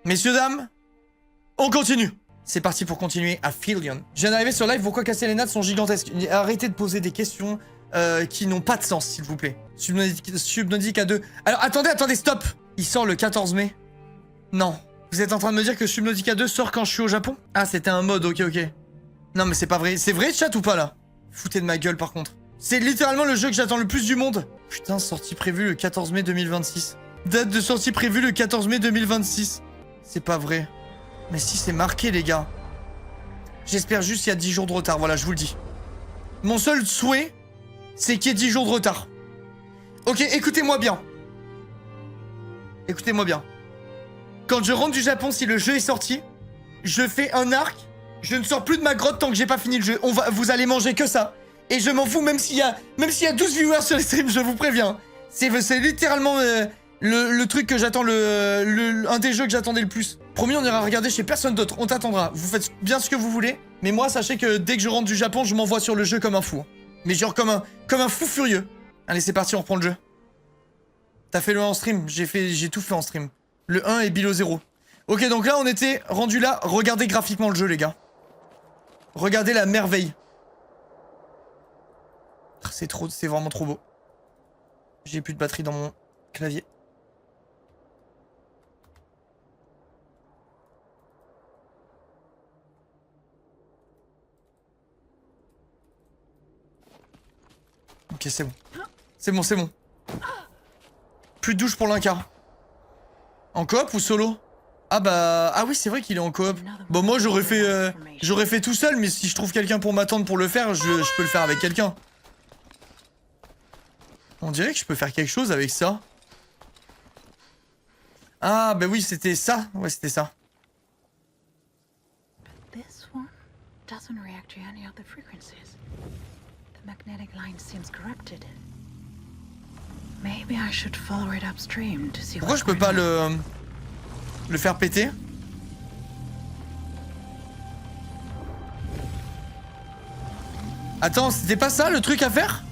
Messieurs, dames, on continue. C'est parti pour continuer à Fillion. Je viens d'arriver sur live, pourquoi casser les nattes sont gigantesques? Arrêtez de poser des questions qui n'ont pas de sens, s'il vous plaît. Subnautica 2. Alors, attendez, stop. Il sort le 14 mai. Non. Vous êtes en train de me dire que Subnautica 2 sort quand je suis au Japon? Ah, c'était un mode, ok. Non, mais c'est pas vrai. C'est vrai, chat, ou pas, là? Foutez de ma gueule, par contre. C'est littéralement le jeu que j'attends le plus du monde. Putain, sortie prévue le 14 mai 2026. Date de sortie prévue le 14 mai 2026. C'est pas vrai. Mais si, c'est marqué, les gars. J'espère juste qu'il y a 10 jours de retard, voilà, je vous le dis. Mon seul souhait, c'est qu'il y ait 10 jours de retard. Ok, écoutez-moi bien. Écoutez-moi bien. Quand je rentre du Japon, si le jeu est sorti, je fais un arc, je ne sors plus de ma grotte tant que j'ai pas fini le jeu. Vous allez manger que ça. Et je m'en fous, même s'il y a 12 viewers sur les streams, je vous préviens. C'est littéralement le truc que j'attends, un des jeux que j'attendais le plus. Promis, on ira regarder chez personne d'autre, on t'attendra. Vous faites bien ce que vous voulez, mais moi, sachez que dès que je rentre du Japon, je m'envoie sur le jeu comme un fou. Mais genre comme un fou furieux. Allez, c'est parti, on reprend le jeu. T'as fait le 1 en stream, j'ai tout fait en stream. Le 1 et Bilo 0. Ok, donc là, on était rendu là. Regardez graphiquement le jeu, les gars. Regardez la merveille. C'est vraiment trop beau. J'ai plus de batterie dans mon clavier. Ok, c'est bon. C'est bon. Plus de douche pour l'Inca. En coop ou solo? Ah oui, c'est vrai qu'il est en coop. Bon, moi j'aurais fait tout seul, mais si je trouve quelqu'un pour m'attendre pour le faire, je peux le faire avec quelqu'un. On dirait que je peux faire quelque chose avec ça. Ah bah oui, c'était ça. Ouais, c'était ça. This one doesn't react to any other frequencies. The magnetic line seems corrupted. Maybe I should follow it upstream to see. Pourquoi je peux pas le faire péter? Attends, c'était pas ça le truc à faire?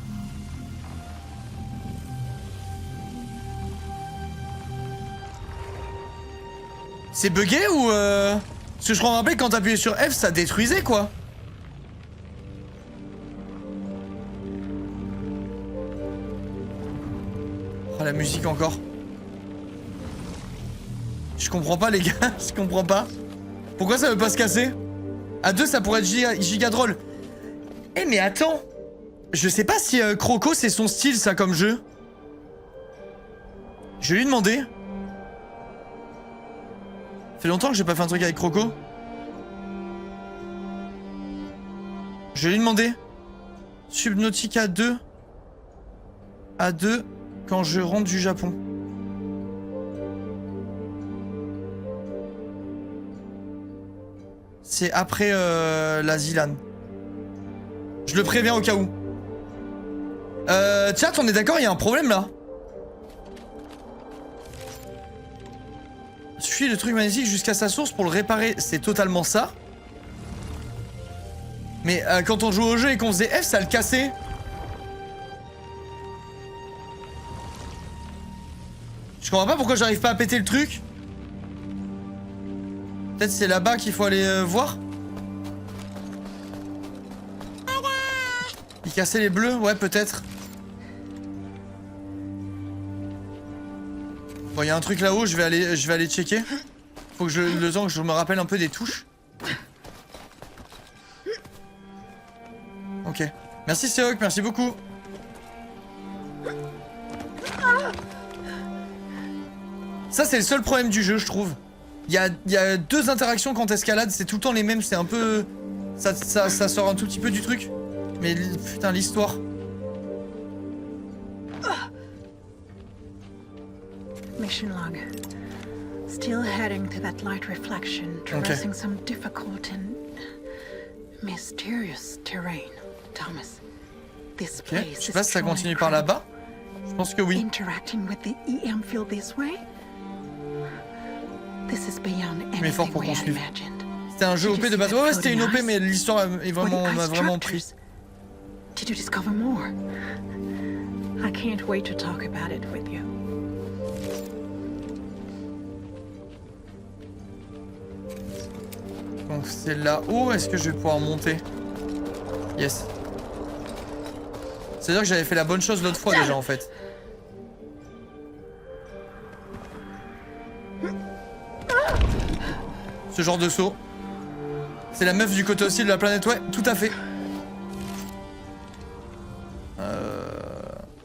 C'est bugué ou Parce que je crois me rappeler quand t'appuyais sur F, ça détruisait quoi. Oh la musique encore. Je comprends pas les gars, je comprends pas. Pourquoi ça veut pas se casser? À 2 ça pourrait être giga drôle. Eh mais attends. Je sais pas si Croco c'est son style ça comme jeu. Je vais lui demander. Ça fait longtemps que j'ai pas fait un truc avec Croco. Je vais lui demander. Subnautica 2. À 2 quand je rentre du Japon. C'est après la Zilan. Je le préviens au cas où. Chat, on est d'accord, il y a un problème là. Suis le truc magnétique jusqu'à sa source pour le réparer. C'est totalement ça. Mais quand on joue au jeu et qu'on faisait F, ça le cassait. Je comprends pas pourquoi j'arrive pas à péter le truc. Peut-être c'est là-bas qu'il faut aller voir. Il cassait les bleus? Ouais, peut-être. Bon, il y a un truc là-haut, je vais aller checker. Faut que le temps que je me rappelle un peu des touches. Ok. Merci Seok, merci beaucoup. Ça, c'est le seul problème du jeu, je trouve. Il y a 2 interactions quand t'escalades, c'est tout le temps les mêmes, c'est un peu... Ça sort un tout petit peu du truc. Mais putain, l'histoire. Mission log. Still heading to that light reflection, traversing some difficult and mysterious terrain. Thomas, this place je sais pas si ça continue par là-bas. Je pense que oui. Interacting with the EM field this way? This is beyond anything we had imagined. C'était un jeu OP de base. Ouais, c'était une OP, mais l'histoire m'a vraiment pris. Did you discover more? I can't wait to talk about it with you. Donc c'est là-haut, est-ce que je vais pouvoir monter? Yes. C'est-à-dire que j'avais fait la bonne chose l'autre fois déjà en fait. Ce genre de saut. C'est la meuf du côté hostile de la planète, ouais, tout à fait.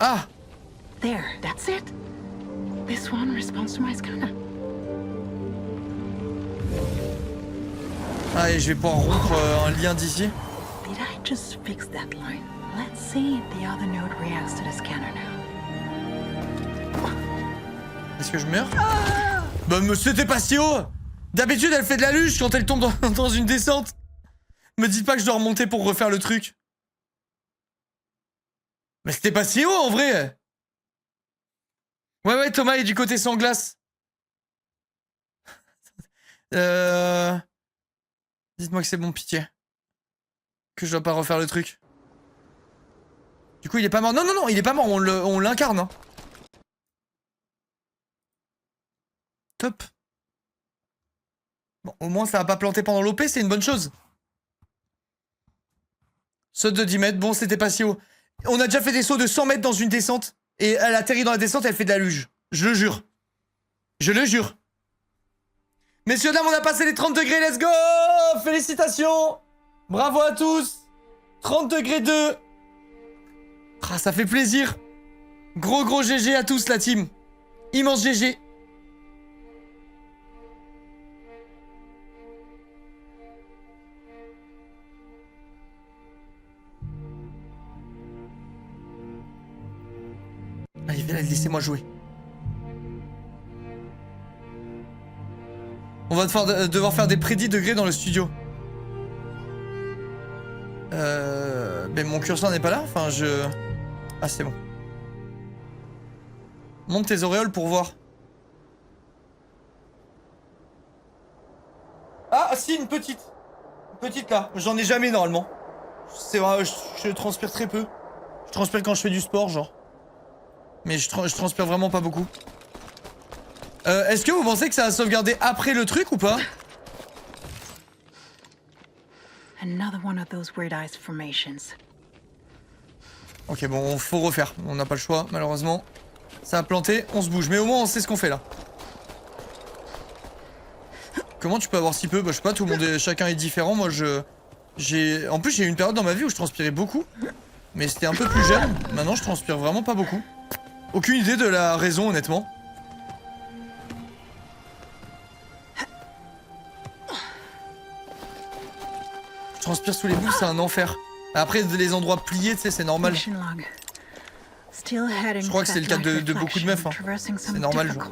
Ah! There, that's it. This one responds to my scanner. Allez, je vais pouvoir rompre un lien d'ici. Did I just fix that line? Let's see if the other node reacts to the scanner now. Est-ce que je meurs? Bah, mais c'était pas si haut! D'habitude, elle fait de la luge quand elle tombe dans une descente. Me dites pas que je dois remonter pour refaire le truc. Mais c'était pas si haut en vrai! Ouais, Thomas est du côté sans glace. Dites-moi que c'est bon, pitié. Que je dois pas refaire le truc. Du coup, il est pas mort. Non, il est pas mort, on l'incarne. Hein. Top. Bon, au moins, ça va pas planter pendant l'OP, c'est une bonne chose. Saut de 10 mètres, bon, c'était pas si haut. On a déjà fait des sauts de 100 mètres dans une descente. Et elle atterrit dans la descente, elle fait de la luge. Je le jure. Je le jure. Messieurs, dames, on a passé les 30 degrés, let's go! Félicitations! Bravo à tous! 30 degrés 2. Ah, ça fait plaisir. Gros GG à tous, la team. Immense GG. Allez, laissez-moi jouer. On va devoir faire des prédits degrés dans le studio. Mais mon curseur n'est pas là. Enfin, Ah, c'est bon. Monte tes auréoles pour voir. Ah, si, une petite. Une petite là. J'en ai jamais normalement. C'est vrai, je transpire très peu. Je transpire quand je fais du sport, genre. Mais je transpire vraiment pas beaucoup. Est-ce que vous pensez que ça va sauvegarder après le truc ou pas? Another one of those weird ice formations. Ok, bon, faut refaire. On n'a pas le choix, malheureusement. Ça a planté, on se bouge. Mais au moins, on sait ce qu'on fait là. Comment tu peux avoir si peu? Bah, je sais pas, tout le monde chacun est différent. Moi, en plus, j'ai eu une période dans ma vie où je transpirais beaucoup. Mais c'était un peu plus jeune. Maintenant, je transpire vraiment pas beaucoup. Aucune idée de la raison, honnêtement. Je transpire sous les boules, c'est un enfer. Après, les endroits pliés, tu sais, c'est normal. Je crois que c'est le cas de beaucoup de meufs. Hein. C'est normal, genre.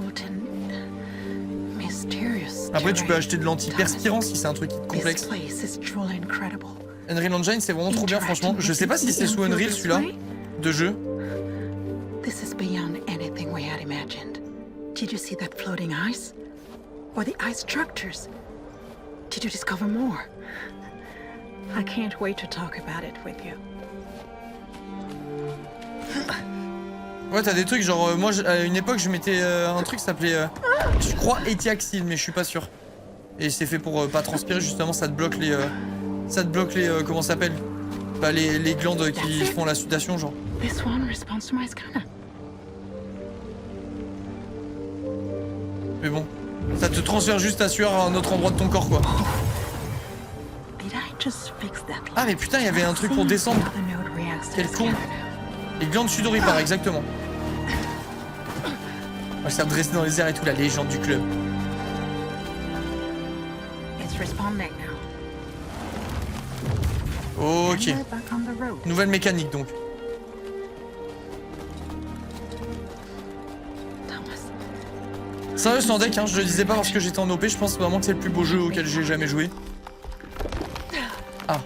Après, tu peux acheter de l'antiperspirant si c'est un truc qui te complexe. Unreal Engine, c'est vraiment trop bien, franchement. Je sais pas si c'est sous Unreal, celui-là, de jeu. This is beyond anything we had imagined. Did you see that floating ice? Or the ice structures? Did you discover more? I can't wait to talk about it with you. Ouais, t'as des trucs genre, moi à une époque je mettais un truc qui s'appelait, je crois Etiaxil, mais je suis pas sûr. Et c'est fait pour pas transpirer, justement, ça te bloque les, comment ça s'appelle? Bah les glandes qui font la sudation, genre. This one responds to my scanner. Mais bon, ça te transfère juste ta sueur à un autre endroit de ton corps, quoi. Ah mais putain, il y avait un truc pour descendre. Quel con. Les glandes sudoripare, exactement. On va se faire dresser dans les airs et tout, la légende du club. Ok. Nouvelle mécanique donc. Sérieux, sans deck, hein, je le disais pas parce que j'étais en OP, je pense vraiment que c'est le plus beau jeu auquel j'ai jamais joué. Ah.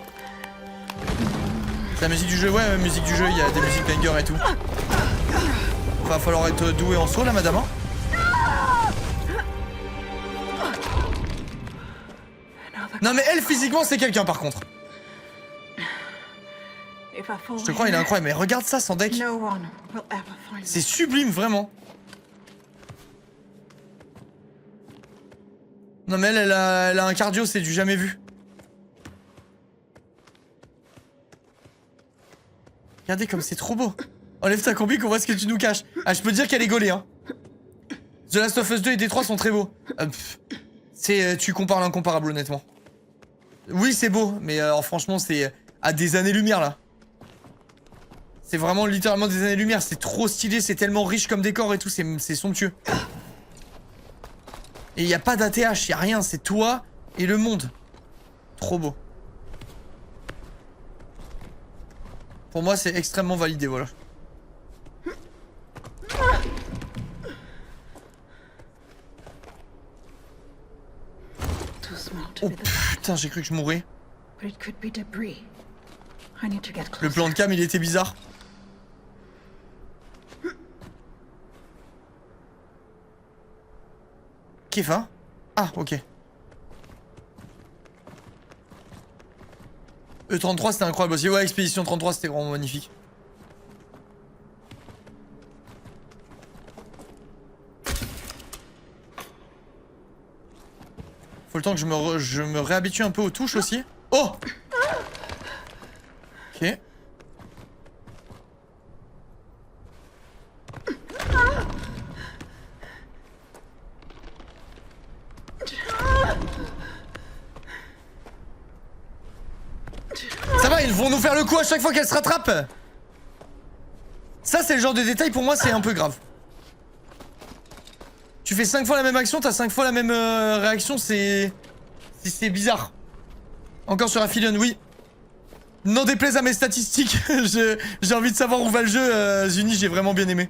C'est la musique du jeu, ouais, la musique du jeu, il y a des musiques banger et tout. Va falloir être doué en saut là, madame. Hein. Non mais elle, physiquement, c'est quelqu'un par contre. Je te crois, il est incroyable, mais regarde ça, sans deck. C'est sublime, vraiment. Non mais elle a un cardio, c'est du jamais vu. Regardez comme c'est trop beau. Enlève ta combi qu'on voit ce que tu nous caches. Ah, je peux te dire qu'elle est gaulée, hein. The Last of Us 2 et D3 sont très beaux. Tu compares l'incomparable, honnêtement. Oui, c'est beau, mais franchement, c'est à des années-lumière, là. C'est vraiment littéralement des années-lumière. C'est trop stylé, c'est tellement riche comme décor et tout, c'est somptueux. Et y a pas d'ATH, y a rien, c'est toi et le monde. Trop beau. Pour moi, c'est extrêmement validé, voilà. Oh putain, j'ai cru que je mourrais. Le plan de cam, il était bizarre. Kefa? Ah, ok. E33, c'était incroyable aussi. Ouais, Expédition 33, c'était vraiment magnifique. Faut le temps que je me réhabitue un peu aux touches aussi. Oh! Ok. Ça va, ils vont nous faire le coup à chaque fois qu'elle se rattrape. Ça, c'est le genre de détail, pour moi, c'est un peu grave. Tu fais 5 fois la même action, t'as 5 fois la même réaction, c'est bizarre. Encore sur Aphelion, oui. N'en déplaise à mes statistiques, j'ai envie de savoir où va le jeu, Zuni, j'ai vraiment bien aimé.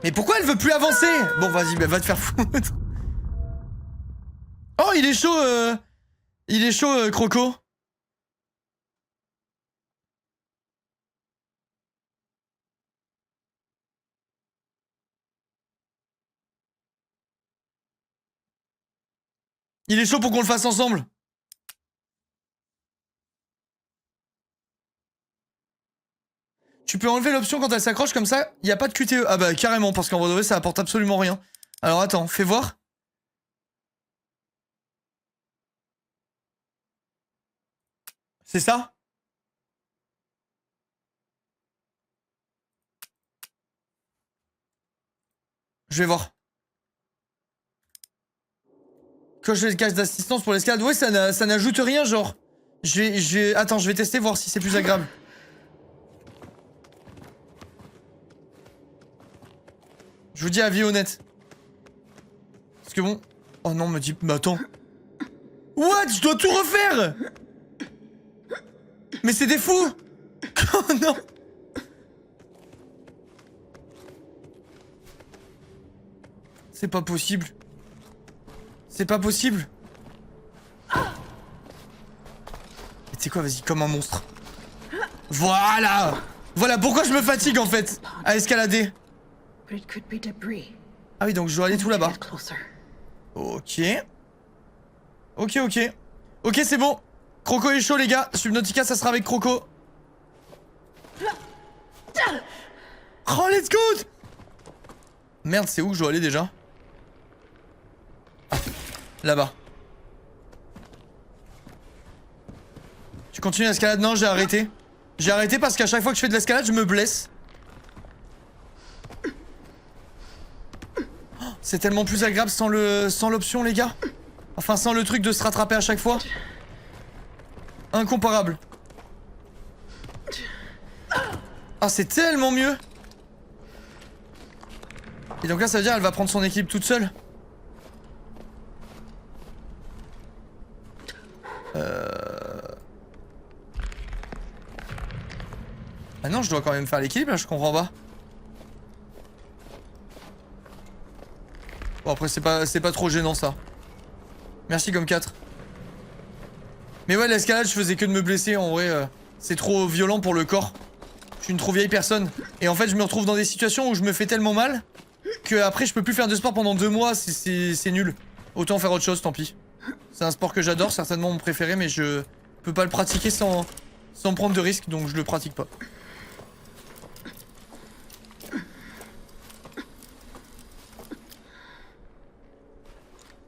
Mais pourquoi elle veut plus avancer? Bon, vas-y, bah, va te faire foutre. Oh, il est chaud, Croco. Il est chaud pour qu'on le fasse ensemble. Tu peux enlever l'option quand elle s'accroche comme ça, il n'y a pas de QTE. Ah bah carrément, parce qu'en vrai ça apporte absolument rien. Alors attends, fais voir. C'est ça? Je vais voir. Coche les cases d'assistance pour l'escalade. Ouais, ça n'ajoute rien, genre. Attends, je vais tester, voir si c'est plus agréable. Je vous dis avis honnête. Parce que bon... Oh non, me dis... Mais attends. What? Je dois tout refaire? Mais c'est des fous. Oh non. C'est pas possible. C'est pas possible. Mais tu sais quoi, vas-y, comme un monstre. Voilà. Voilà pourquoi je me fatigue en fait à escalader. Ah oui, donc je dois aller tout là-bas. Ok. Ok, ok. Ok, c'est bon. Croco est chaud, les gars. Subnautica, ça sera avec Croco. Oh, let's go. Merde, c'est où que je dois aller déjà? Ah, là-bas. Tu continues l'escalade? Non, j'ai arrêté. J'ai arrêté parce qu'à chaque fois que je fais de l'escalade, je me blesse. Oh, c'est tellement plus agréable sans l'option, les gars. Enfin, sans le truc de se rattraper à chaque fois. Incomparable. Ah, c'est tellement mieux. Et donc là, ça veut dire qu'elle va prendre son équilibre toute seule. Ah non, je dois quand même faire l'équilibre là, je comprends pas. Bon, après, c'est pas trop gênant ça. Merci comme 4. Mais ouais, l'escalade, je faisais que de me blesser. En vrai, c'est trop violent pour le corps. Je suis une trop vieille personne. Et en fait, je me retrouve dans des situations où je me fais tellement mal que après, je peux plus faire de sport pendant 2 mois. C'est nul. Autant faire autre chose, tant pis. C'est un sport que j'adore, certainement mon préféré, mais je peux pas le pratiquer sans prendre de risques, donc je le pratique pas.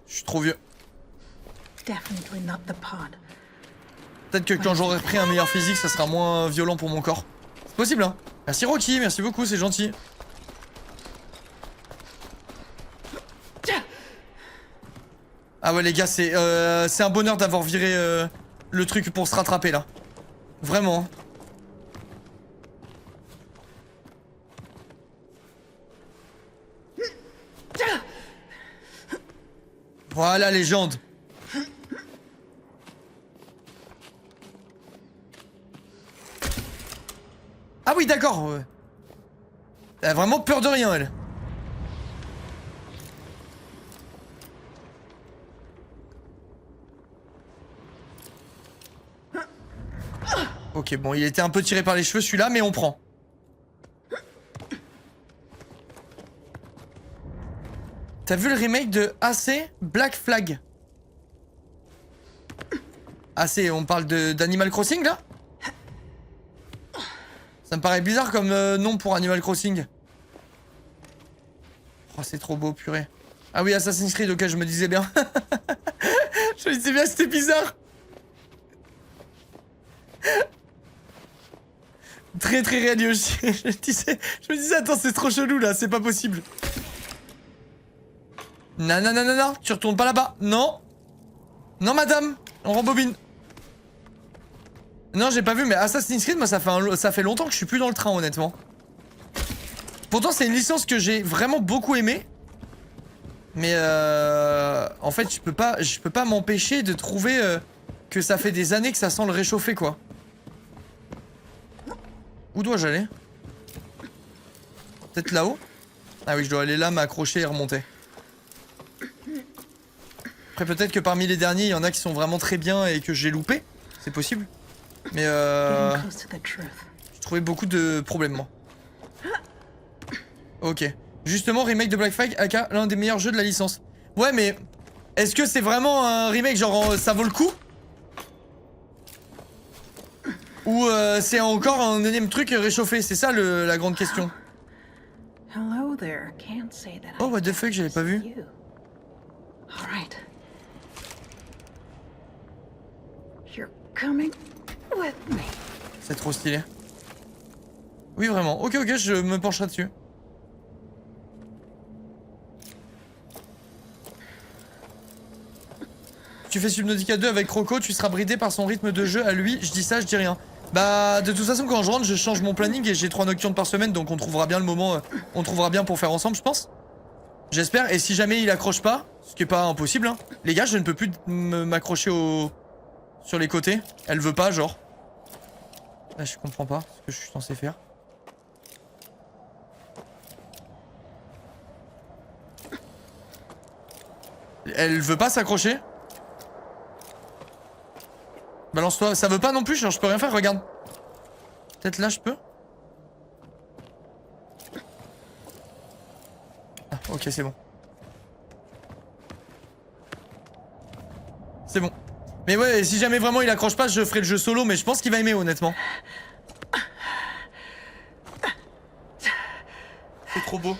Je suis trop vieux. Definitely not the pod. Peut-être que quand j'aurai repris un meilleur physique, ça sera moins violent pour mon corps. C'est possible, hein. Merci Rocky, merci beaucoup, c'est gentil. Ah ouais les gars, c'est un bonheur d'avoir viré le truc pour se rattraper là. Vraiment. Voilà, légende. Ah oui, d'accord. Elle a vraiment peur de rien, elle. Ok, bon, il était un peu tiré par les cheveux celui-là, mais on prend. T'as vu le remake de AC Black Flag? AC, on parle d'Animal Crossing là? Ça me paraît bizarre comme nom pour Animal Crossing. Oh, c'est trop beau, purée. Ah oui, Assassin's Creed, ok, je me disais bien. Je me disais bien, c'était bizarre. Très très réaliste. Je me disais, attends, c'est trop chelou là, c'est pas possible. Non, non, non, non, non, tu retournes pas là-bas. Non. Non, madame, on rembobine. Non, j'ai pas vu, mais Assassin's Creed, moi, ça fait longtemps que je suis plus dans le train, honnêtement. Pourtant, c'est une licence que j'ai vraiment beaucoup aimée. Mais en fait, je peux pas m'empêcher de trouver que ça fait des années que ça sent le réchauffer, quoi. Où dois-je aller? Peut-être là-haut? Ah oui, je dois aller là, m'accrocher et remonter. Après, peut-être que parmi les derniers, il y en a qui sont vraiment très bien et que j'ai loupé. C'est possible. Mais j'ai trouvé beaucoup de problèmes, moi. Ok. Justement, remake de Black Flag, aka l'un des meilleurs jeux de la licence. Ouais, mais est-ce que c'est vraiment un remake, genre ça vaut le coup? Ou c'est encore un énième truc réchauffé? C'est ça la grande question. Oh, what the fuck, j'avais pas vu. C'est trop stylé. Oui, vraiment. Ok, ok, je me pencherai dessus. Tu fais Subnautica 2 avec Croco, tu seras bridé par son rythme de jeu à lui. Je dis ça, je dis rien. Bah, de toute façon, quand je rentre, je change mon planning et j'ai 3 nocturnes par semaine, donc on trouvera bien le moment, on trouvera bien pour faire ensemble, je pense. J'espère, et si jamais il accroche pas, ce qui est pas impossible, hein. Les gars, je ne peux plus m'accrocher sur les côtés. Elle veut pas, genre. Là, je comprends pas ce que je suis censé faire. Elle veut pas s'accrocher. Balance-toi, ça veut pas non plus, genre je peux rien faire, regarde. Peut-être là je peux. Ah, ok, c'est bon. C'est bon. Mais ouais, si jamais vraiment il accroche pas, je ferai le jeu solo, mais je pense qu'il va aimer, honnêtement. C'est trop beau.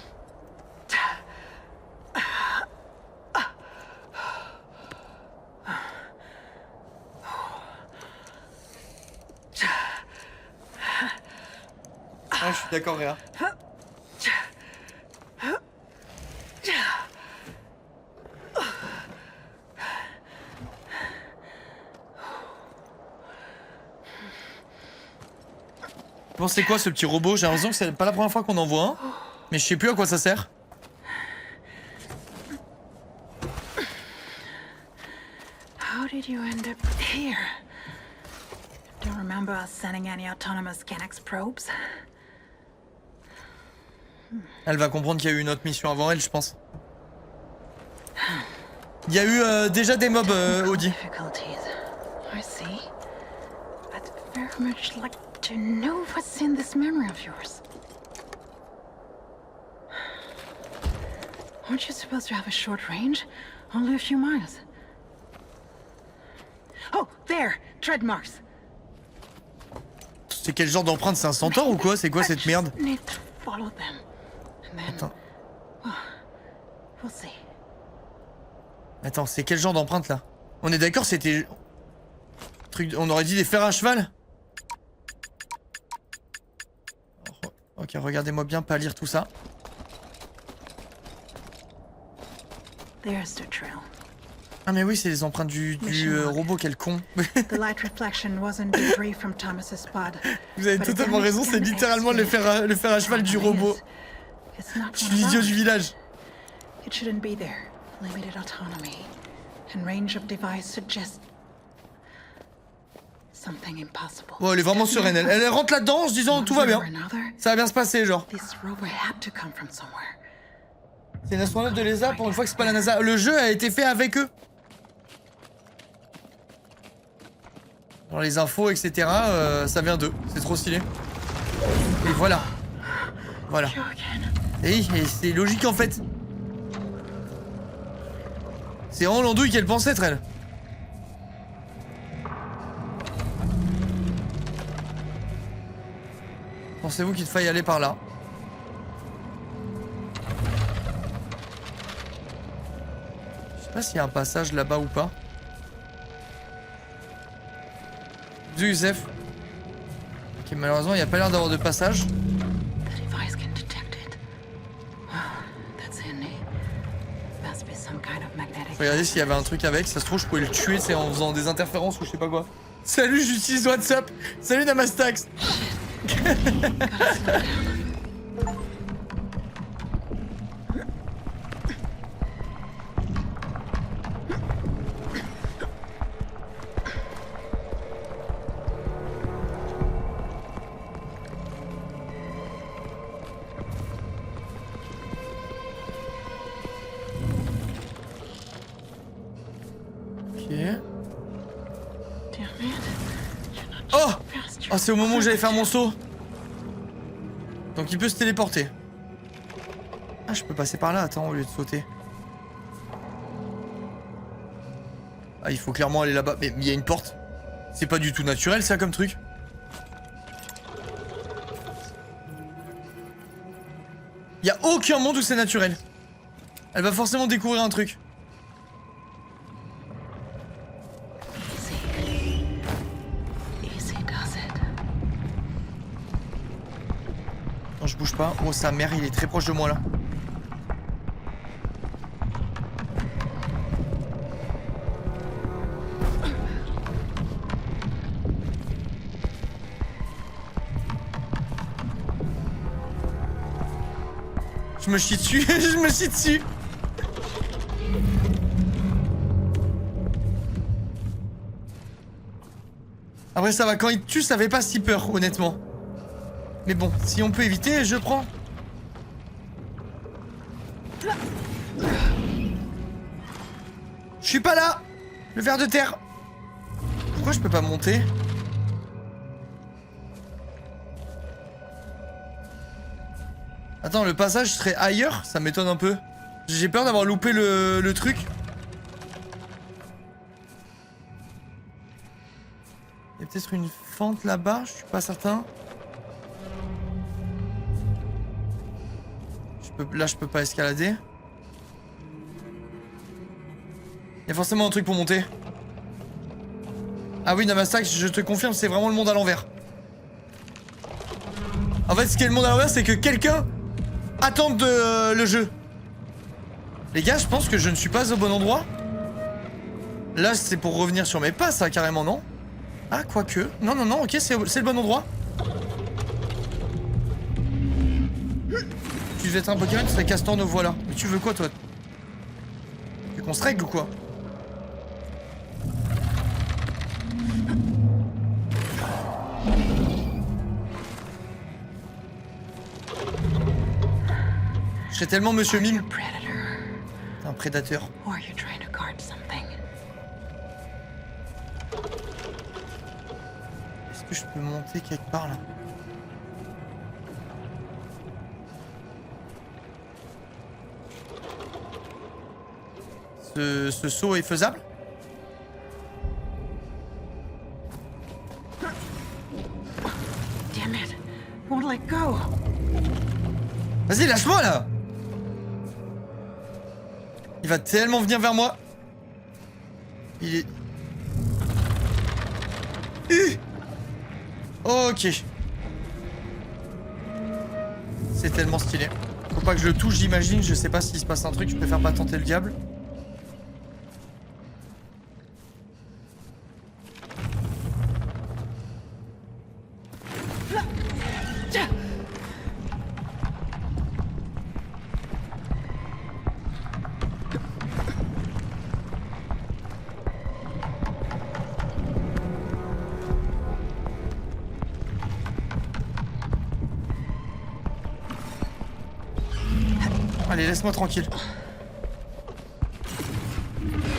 Ah, je suis d'accord, Réa. Bon, c'est quoi ce petit robot? J'ai l'impression que c'est pas la première fois qu'on en voit un. Mais je sais plus à quoi ça sert. How did you end up here? Don't remember us sending any autonomous Kennex probes? Elle va comprendre qu'il y a eu une autre mission avant elle, je pense. Il y a eu déjà des mobs, Audi. I see. I'd very much like to know what's in this memory of yours. Aren't you supposed to have a short range? Only a few miles. Oh, there! Tread marks. C'est quel genre d'empreinte? C'est un centaure ou quoi? C'est quoi cette merde? Need to follow them. And then Attends, we'll see. attends, c'est quel genre d'empreinte là? On est d'accord, c'était... Truc... On aurait dit des fers à cheval? Ok, regardez-moi bien pas lire tout ça. There's the trail. Ah mais oui, c'est les empreintes du robot, quel con. The light reflection wasn't debris from Thomas's spot. Vous avez but a totalement damaged raison, c'est scan littéralement le X-ray. fer à cheval du Problem robot. is, it's not Je suis one of l'idiot du ours. village. It shouldn't be there. Limited autonomy and range of device suggests something impossible. Bon, elle est vraiment sereine, elle rentre là-dedans en se disant tout va bien. Ça va bien se passer, genre. This robot had to come from somewhere. C'est une astronaute de l'ESA, pour une fois que c'est pas la NASA. Le jeu a été fait avec eux. Dans les infos, etc., ça vient d'eux. C'est trop stylé. Et voilà. Voilà. Et c'est logique en fait. C'est vraiment l'andouille qu'elle pense être, elle. Pensez-vous qu'il faille aller par là? Je sais pas s'il y a un passage là-bas ou pas. Bisous Youssef. Ok, malheureusement il n'y a pas l'air d'avoir de passage. The device can detect it. That's handy. Must be some kind of magnetic. Regardez s'il y avait un truc avec, ça se trouve je pouvais le tuer, c'est en faisant des interférences ou je sais pas quoi. Salut, j'utilise WhatsApp. Salut Namastax. Gotta slow down. Ok. Damn it. Oh! Fast, Oh, c'est au moment où j'allais faire mon saut. Donc il peut se téléporter. Ah, je peux passer par là, attends, au lieu de sauter. Ah, il faut clairement aller là-bas. Mais il y a une porte. C'est pas du tout naturel, ça, comme truc. Il y a aucun monde où c'est naturel. Elle va forcément découvrir un truc. Easy. Easy does it. Non, je bouge pas. Oh, sa mère, il est très proche de moi, là. Je me chie dessus, je me chie dessus. Après ça va, quand il te tue, ça fait pas si peur, honnêtement. Mais bon, si on peut éviter, je prends. Je suis pas là. Le ver de terre. Pourquoi je peux pas monter? Attends, le passage serait ailleurs? Ça m'étonne un peu. J'ai peur d'avoir loupé le truc. Il y a peut-être une fente là-bas, je suis pas certain. Là, je peux pas escalader. Il y a forcément un truc pour monter. Ah oui, Namastax, je te confirme, c'est vraiment le monde à l'envers. En fait, ce qui est le monde à l'envers, c'est que quelqu'un attende le jeu. Les gars, je pense que je ne suis pas au bon endroit. Là, c'est pour revenir sur mes pas, ça, carrément, non? Ah, quoique. Non, non, non, ok, c'est le bon endroit. Tu devais être un Pokémon, tu serais Castor, nous voilà. Mais tu veux quoi, toi? Tu veux qu'on se règle ou quoi? Je serais tellement Monsieur Mime. Predator. Un prédateur. Or you're trying to guard something. Est-ce que je peux monter quelque part là? Ce saut est faisable? Damn it. Won't let go. Vas-y, lâche-moi là. Il va tellement venir vers moi. Il est... Ok. C'est tellement stylé. Faut pas que je le touche, j'imagine. Je sais pas s'il se passe un truc. Je préfère pas tenter le diable. Allez, laisse-moi tranquille.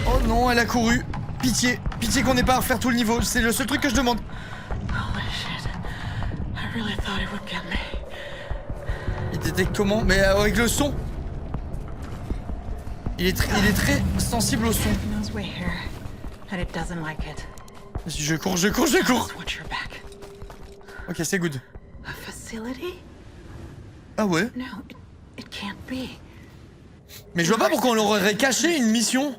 Oh non, elle a couru. Pitié, pitié qu'on n'ait pas à refaire tout le niveau. C'est le seul truc que je demande. Holy shit. I really thought it would get me. Il détecte comment? Mais avec le son. Il est très sensible au son. It knows we're here, and it doesn't like it. Je cours, je cours, je cours. Just watch your back. Ok, c'est good. A facility? Ah ouais? No, it can't be. Mais je vois pas pourquoi on leur aurait caché une mission.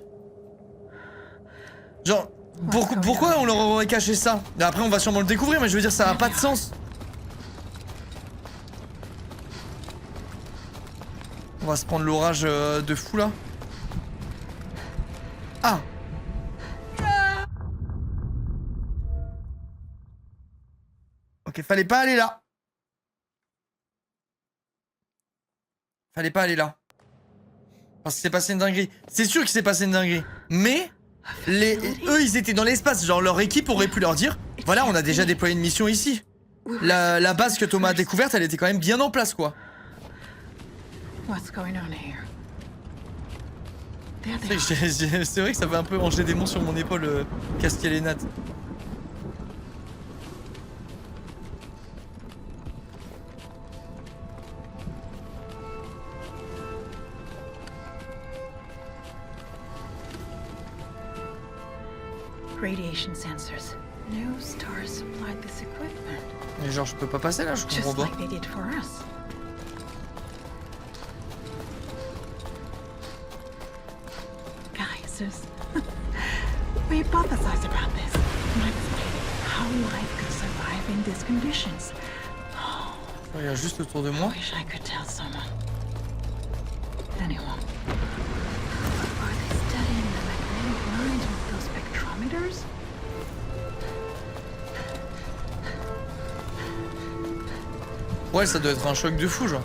Genre, pourquoi on leur aurait caché ça? Après, on va sûrement le découvrir, mais je veux dire, ça a pas de sens. On va se prendre l'orage de fou là. Ah! Ok, fallait pas aller là. Fallait pas aller là. Parce que c'est passé une dinguerie. C'est sûr qu'il s'est passé une dinguerie. Mais eux, ils étaient dans l'espace. Genre, leur équipe aurait pu leur dire, voilà, on a déjà déployé une mission ici. La base que Thomas a découverte, elle était quand même bien en place, quoi. What's going on here? There they are. C'est vrai que ça fait un peu ranger des monts sur mon épaule, Castiel et Nat. Radiation sensors. No stars supplied this equipment. Mais genre, je peux pas passer là, je comprends Just pas. like they did for us. Guys, we hypothesized about this. Might explain how life could survive in these conditions. Il y a juste autour de moi. I wish I could tell someone. Anyone. Are they studying the magnetic lines with those spectrometers? Ouais, ça doit être un choc de fou, genre.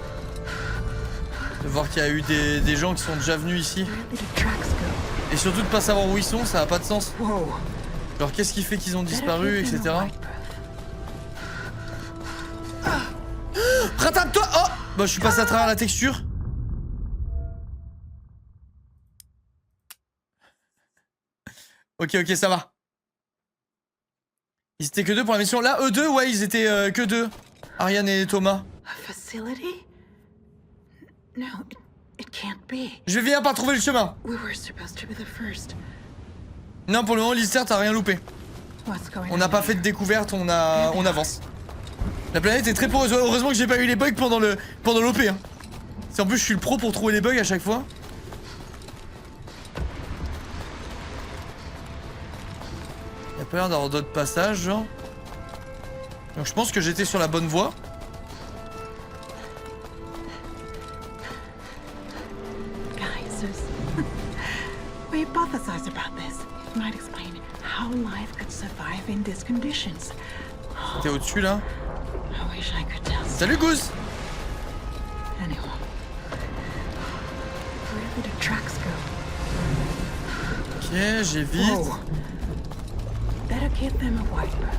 De voir qu'il y a eu des gens qui sont déjà venus ici. Where did the tracks go? Et surtout de pas savoir où ils sont, ça a pas de sens. Whoa. Genre, qu'est-ce qui fait qu'ils ont disparu, Better give them etc. a white breath. Rattrape-toi! Oh! Bah, je suis passé à travers la texture. Ok, ok, ça va. Ils étaient que deux pour la mission. Là, eux deux, ouais, ils étaient que deux. Ariane et Thomas. A facility? No, it can't be. Je vais finir par trouver le chemin. We were supposed to be the first. Non, pour le moment, Lister, t'as rien loupé. What's going On n'a pas fait de découverte, on avance. La planète est très poreuse. Heureusement que j'ai pas eu les bugs pendant l'OP. Hein. En plus, je suis le pro pour trouver les bugs à chaque fois. Il y a pas l'air d'avoir d'autres passages, genre. Donc je pense que j'étais sur la bonne voie. Guys, we hypothesized about this. It might explain how life could survive in these conditions. T'es au-dessus là. I wish I could tell Salut Goose. anyone. Where did the tracks go? Ok, j'évite. Whoa. Better give them a white breath.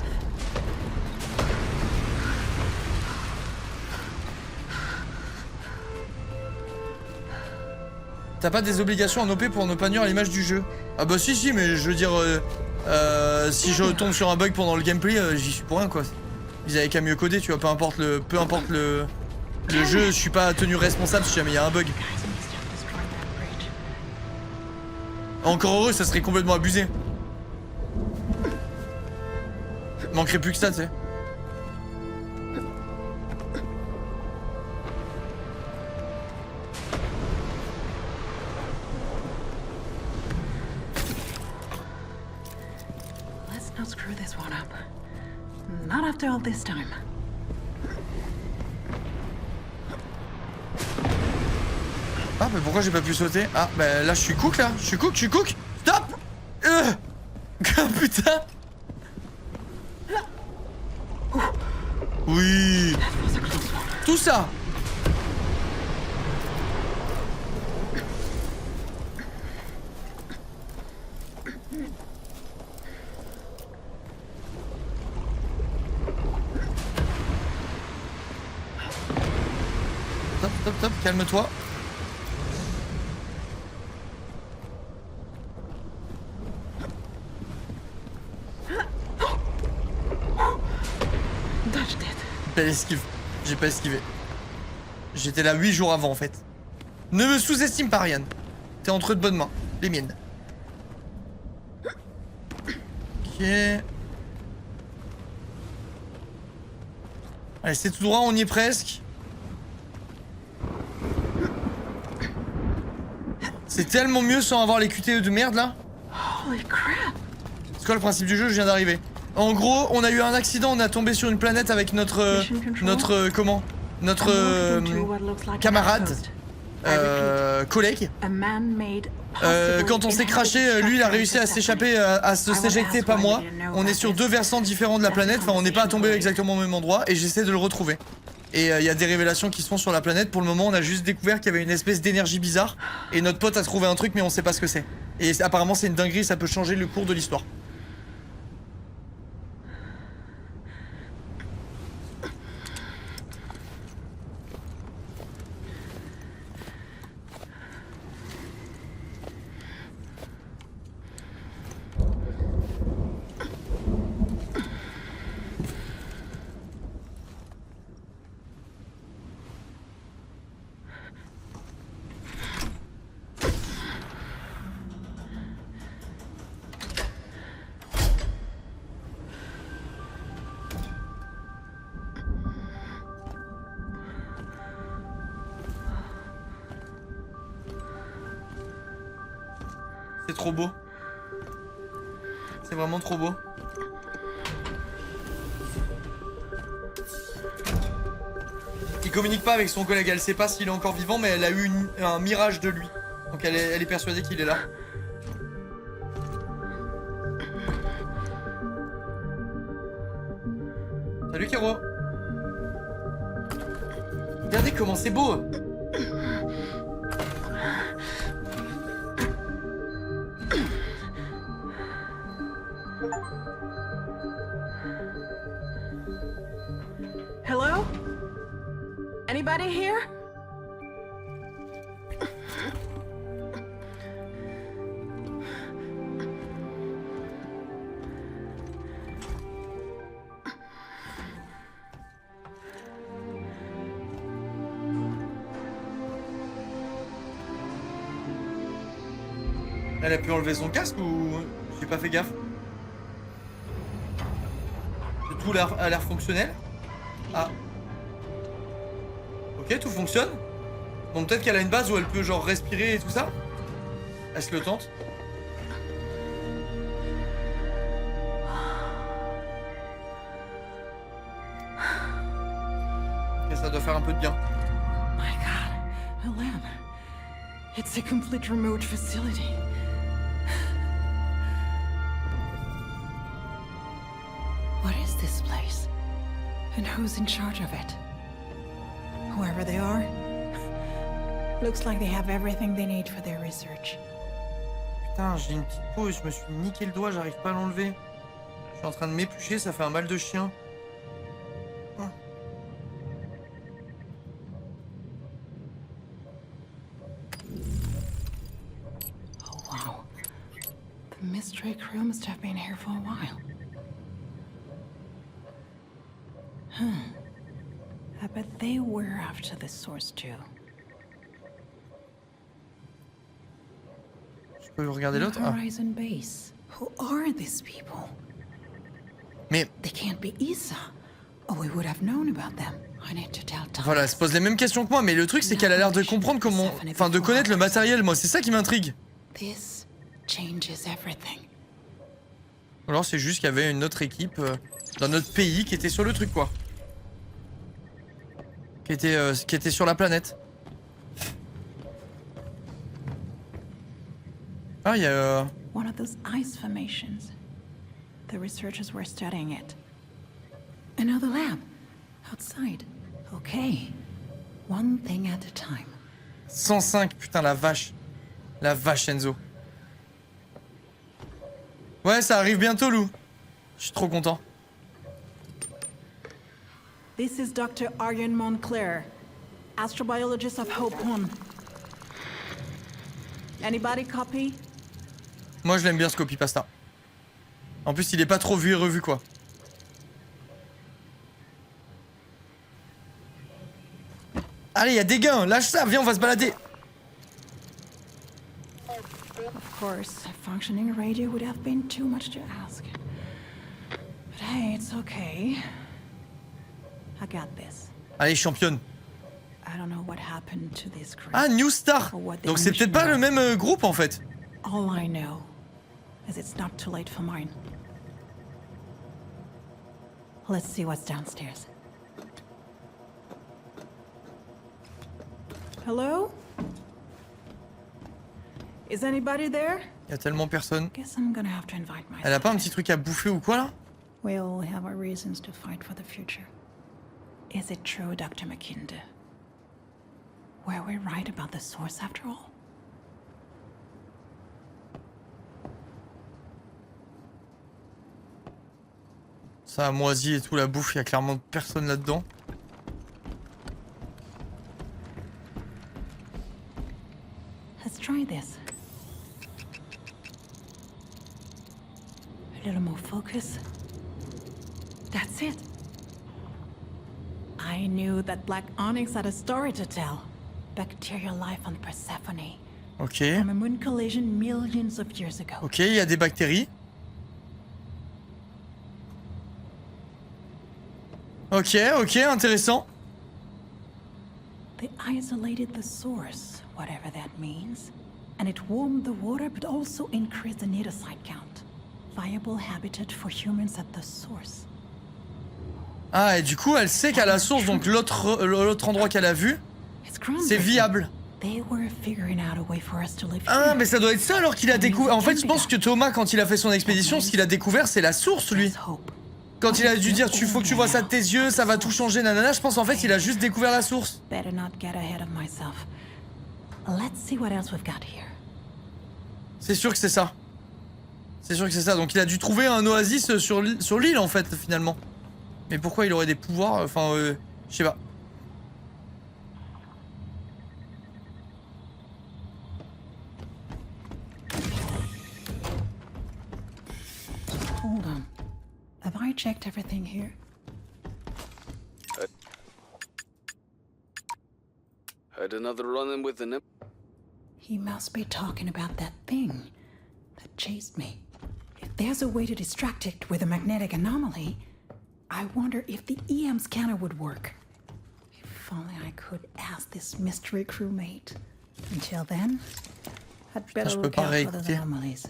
T'as pas des obligations en OP pour ne pas nuire à l'image du jeu? Ah bah si, mais je veux dire, si je tombe sur un bug pendant le gameplay, j'y suis pour rien quoi. Ils avaient qu'à mieux coder, tu vois, peu importe le jeu, je suis pas tenu responsable si jamais il y a un bug. Guys, we need to destroy that bridge. Encore heureux, ça serait complètement abusé. Manquerait plus que ça, tu sais. Now screw this one up. Not after all this time. Ah, mais pourquoi j'ai pas pu sauter? Ah, bah là je suis cook là. Je suis cook. Stop. Oh, putain. Oui. Tout ça. Stop, calme-toi. Belle esquive. J'ai pas esquivé. J'étais là 8 jours avant en fait. Ne me sous-estime pas, Ryan. T'es entre de bonnes mains. Les miennes. Ok. Allez, c'est tout droit, on y est presque. C'est tellement mieux sans avoir les QTE de merde là. Holy crap. C'est quoi le principe du jeu? Je viens d'arriver. En gros, on a eu un accident, on a tombé sur une planète avec notre camarade, collègue. Quand on s'est craché, lui il a réussi à s'échapper, à se s'éjecter, pas moi. On est sur deux versants différents de la planète, enfin on n'est pas tombé exactement au même endroit et j'essaie de le retrouver. Et il y a des révélations qui se font sur la planète. Pour le moment, on a juste découvert qu'il y avait une espèce d'énergie bizarre et notre pote a trouvé un truc mais on sait pas ce que c'est. Et apparemment c'est une dinguerie, ça peut changer le cours de l'histoire. C'est trop beau. C'est vraiment trop beau. Il communique pas avec son collègue, elle sait pas s'il est encore vivant, mais elle a eu un mirage de lui. Donc elle est persuadée qu'il est là. Salut Kero. Regardez comment c'est beau. Hello? Anybody here? Elle a pu enlever son casque ou j'ai pas fait gaffe? Tout a l'air fonctionnel. Ah. Ok, tout fonctionne. Donc peut-être qu'elle a une base où elle peut genre respirer et tout ça. Est-ce le tente? Ok, ça doit faire un peu de bien. My God, a lab. It's a complete remote facility. What is this place? And who's in charge of it? Whoever they are, looks like they have everything they need for their research. Putain, j'ai une petite peau et je me suis niqué le doigt, j'arrive pas à l'enlever. Je suis en train de m'éplucher, ça fait un mal de chien. Oh. Oh wow. The mystery crew must have been here for a while. I bet they were after the source too. Je peux regarder l'autre? Ah. Horizon Base. Who are these people? Mais They can't be Isa. Oh, we would have known about them. I need to tell Tom. voilà, elle se pose les mêmes questions que moi, mais le truc c'est qu'elle a l'air de comprendre comment... Enfin, de connaître le matériel, moi, c'est ça qui m'intrigue. This changes everything. Ou alors c'est juste qu'il y avait une autre équipe dans notre pays qui était sur le truc, quoi. Qui était sur la planète. Ah, il y a... One of those ice formations. The researchers were studying it. Another lab. Outside. Okay. One thing at a time. 105, putain, la vache. La vache, Enzo. Ouais, ça arrive bientôt, Lou. Je suis trop content. This is Dr. Aryan Montclair, astrobiologist of Hope One. Anybody copy? Moi, je l'aime bien, ce copy-pasta. En plus, il est pas trop vu et revu, quoi. Allez, il y a des gains. Lâche ça, viens, on va se balader. Of course, a functioning radio would have been too much to ask. But hey, it's okay. I got this. Allez, championne. I don't know what happened to this crew. Ah, New Star. Donc c'est peut-être pas le même groupe, en fait. All I know is it's not too late for mine. Let's see what's downstairs. Hello? Is anybody there? Il y a tellement personne. Guess I'm gonna have to invite myself. Elle a pas un petit truc à bouffer ou quoi, là? We all have our reasons to fight for the future. Is it true, Dr. McKinder? Were we right about the source after all? Ça a moisi et tout, la bouffe, il y a clairement personne là-dedans. Let's try this. A little more focus. That's it. I knew that Black Onyx had a story to tell. Bacterial life on Persephone. Ok. From a moon collision millions of years ago. Ok, il y a des bactéries. Ok, ok, intéressant. They isolated the source, whatever that means. And it warmed the water but also increased the netocyte count. Viable habitat for humans at the source. Ah, et du coup, elle sait qu'à la source, donc l'autre endroit qu'elle a vu, c'est viable. They were figuring out a way for us to live Ah, here. mais ça doit être ça alors qu'il a découvert. En fait, je pense que Thomas, quand il a fait son expédition, ce qu'il a découvert, c'est la source, lui. There's hope. Quand il a dû dire, faut que tu vois ça de tes yeux, ça va tout changer, nanana, je pense en fait, il a juste découvert la source. Better not get ahead of myself. Let's see what else we've got here. C'est sûr que c'est ça. C'est sûr que c'est ça. Donc il a dû trouver un oasis sur l'île, en fait, finalement. Mais pourquoi il aurait des pouvoirs? Enfin, je sais pas. Hold on. Have I checked everything here? Had another run-in with an... He must be talking about that thing that chased me. If there's a way to distract it with a magnetic anomaly, I wonder if the EM scanner would work. If only I could ask this mystery crewmate. Until then, I'd better je peux look pas out for those réécouter. anomalies.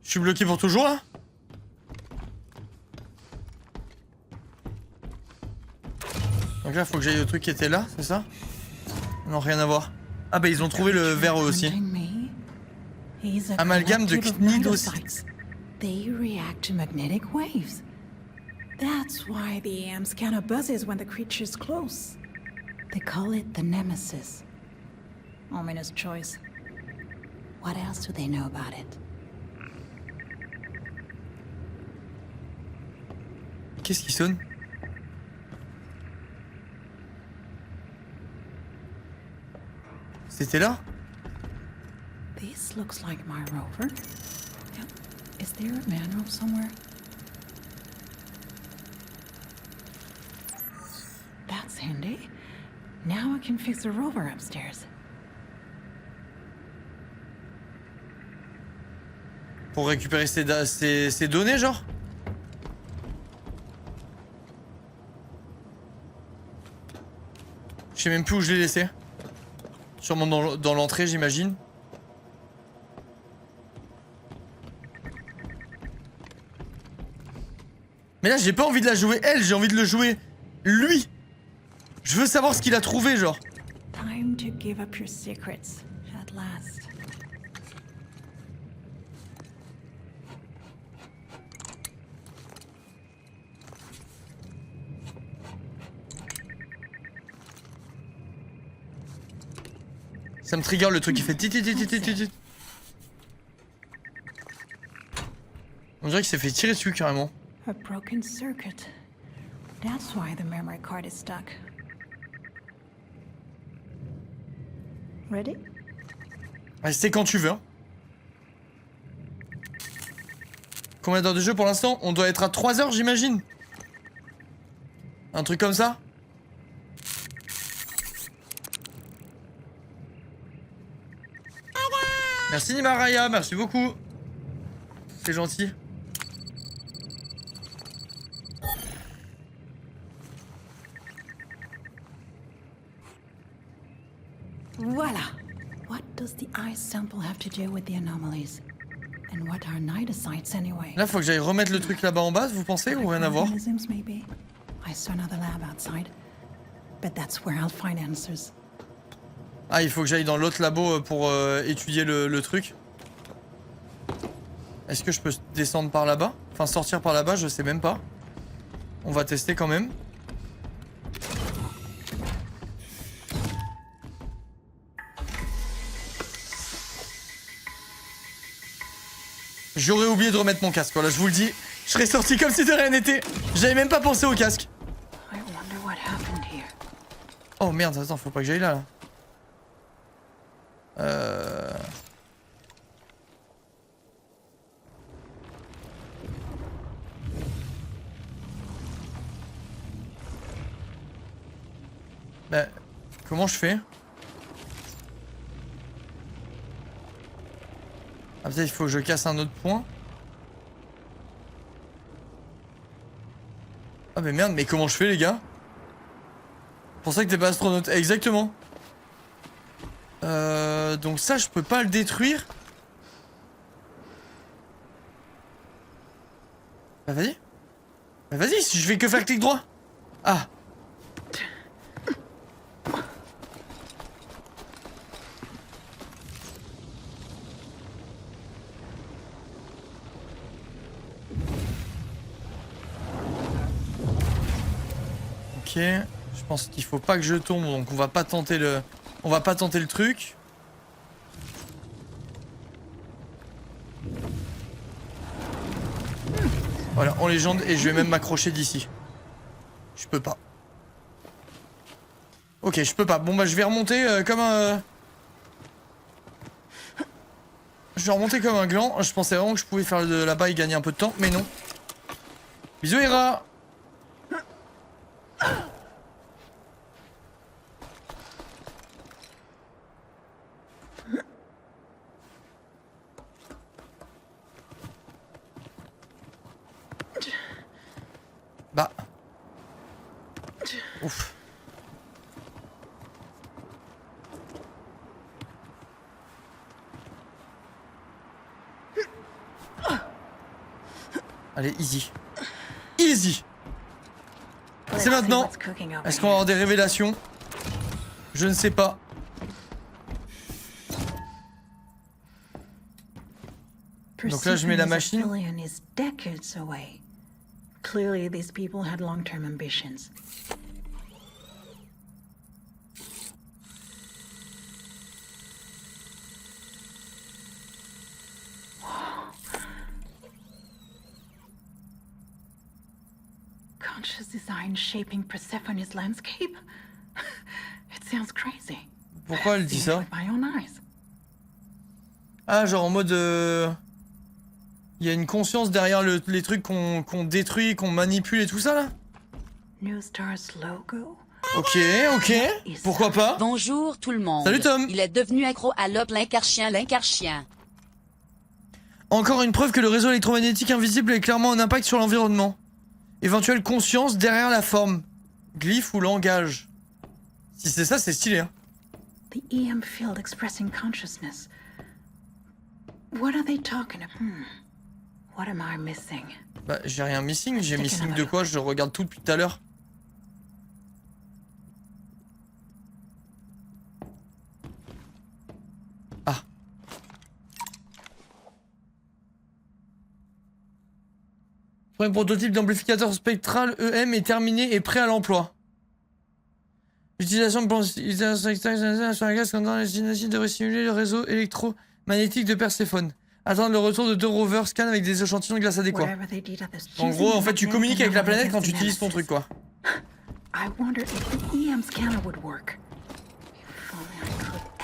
Je suis bloqué pour toujours, là? Donc là, faut que j'aille au truc qui était là, c'est ça? Non, rien à voir. Ah bah ils ont trouvé le verre eux aussi. Amalgame de cnidocytes. They react to magnetic waves. That's why the EM scanner buzzes when the creature's close. They call it the Nemesis. Ominous choice. What else do they know about it? Qu'est-ce qui sonne? C'était là? This looks like my rover. Yep. Is there a manual somewhere? That's handy. Now I can fix the rover upstairs. Pour récupérer ces données, genre? Je sais même plus où je l'ai laissé. Sûrement dans l'entrée, j'imagine. Mais là, j'ai pas envie de la jouer elle, j'ai envie de le jouer lui. Je veux savoir ce qu'il a trouvé, genre. Time to give up your secrets, at last. Ça me trigger le truc qui fait tit. On dirait qu'il s'est fait tirer dessus carrément. A broken circuit. That's why the memory card is stuck. Ready? Allez, c'est quand tu veux. Hein. Combien d'heures de jeu pour l'instant? On doit être à 3 heures, j'imagine. Un truc comme ça? Merci Nimaraya, merci beaucoup. C'est gentil. Voila! What does the ice sample have to do with the anomalies? And what are nidosites anyway? Là, faut que j'aille remettre le truc là-bas en bas, vous pensez, ou rien à voir? Organisms, maybe. I saw another lab outside, but that's where I'll find answers. Ah, il faut que j'aille dans l'autre labo pour étudier le truc. Est-ce que je peux descendre par là-bas? Enfin, sortir par là-bas, je sais même pas. On va tester quand même. J'aurais oublié de remettre mon casque, voilà, je vous le dis. Je serais sorti comme si de rien n'était. J'avais même pas pensé au casque. I wonder what happened here. Oh merde, attends, faut pas que j'aille là. Bah, comment je fais? Ah peut-être il faut que je casse un autre point. Ah mais merde, mais comment je fais les gars? C'est pour ça que t'es pas astronaute, exactement. Donc ça je peux pas le détruire. Bah vas-y. Bah vas-y, si je fais que faire clic droit. Ah. Ok, je pense qu'il faut pas que je tombe, donc on va pas tenter le truc. Voilà, en légende, et je vais même m'accrocher d'ici. Je peux pas. Ok, je peux pas. Bon bah je vais remonter comme un... Je vais remonter comme un gland. Je pensais vraiment que je pouvais faire de là-bas et gagner un peu de temps, mais non. Bisous Hera. Bah. Ouf. Allez, easy. Easy. C'est maintenant. Est-ce qu'on va avoir des révélations? Je ne sais pas. Donc là, je mets la machine. Clearly, these people had long-term ambitions. Conscious design shaping Persephone's landscape? It sounds crazy. Pourquoi elle dit ça? With my own eyes. Ah, genre en mode... Il y a une conscience derrière les trucs qu'on détruit, qu'on manipule et tout ça là? New Star's logo. Ok, ok. Pourquoi pas? Bonjour tout le monde. Salut Tom. Il est devenu accro à l'op l'incarchien. Encore une preuve que le réseau électromagnétique invisible a clairement un impact sur l'environnement. Éventuelle conscience derrière la forme. Glyphe ou langage. Si c'est ça, c'est stylé hein. The EM field expressing consciousness. What are they talking about? What am I missing? Bah, j'ai rien missing. J'ai missing de quoi? Je regarde tout depuis tout à l'heure. Ah. Le premier prototype d'amplificateur spectral EM est terminé et prêt à l'emploi. L'utilisation de plans sur la glace dans les gymnastiques devrait stimuler le réseau électromagnétique de Perséphone. Attendre le retour de 2 rovers scan avec des échantillons de glace adéquats. En gros, en fait, tu communiques avec la planète quand tu utilises ton truc, quoi.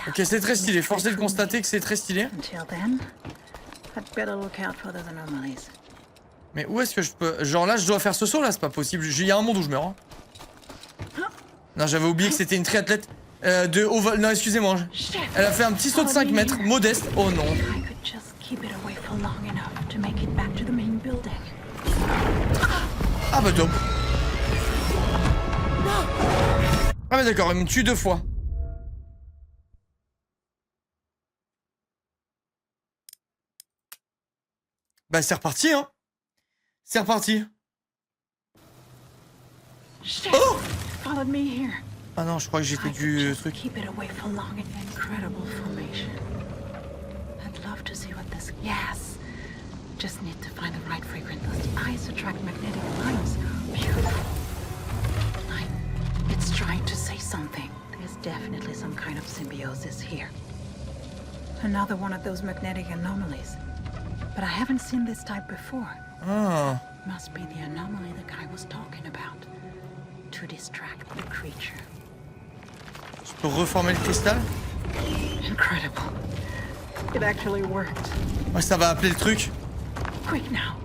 Ok, c'est très stylé. Forcé de constater que c'est très stylé. Mais où est-ce que je peux... Genre là, je dois faire ce saut, là, c'est pas possible. Il y a un monde où je meurs. Hein. Non, j'avais oublié que c'était une triathlète de haut vol. Non, excusez-moi. Elle a fait un petit saut de 5 mètres, modeste. Oh non. Ah bah top. Ah bah d'accord, il me tue 2 fois. Bah c'est reparti, hein. C'est reparti. Oh! Ah non, je crois que j'ai fait du truc. Just need to find the right fragrance. The eyes attract magnetic lines. Beautiful. It's trying to say something. There's definitely some kind of symbiosis here. Another one of those magnetic anomalies. But I haven't seen this type before. Ah. Must be the anomaly the guy was talking about. To distract the creature. Je peux reformer le cristal? Incredible. It actually worked. Ouais, ça va appeler le truc. Quick now.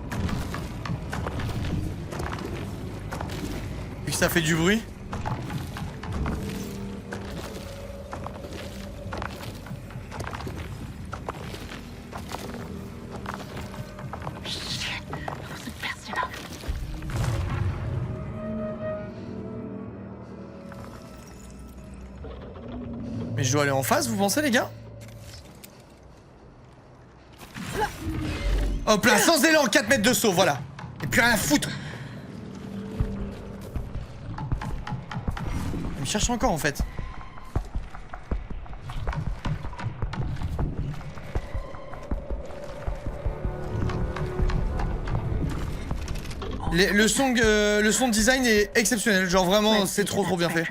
Vu que ça fait du bruit. Mais je dois aller en face, vous pensez, les gars? Hop là, sans élan, 4 mètres de saut, voilà. Et plus rien à foutre. Il me cherche encore, en fait. Le son design est exceptionnel, genre vraiment, c'est trop bien fait.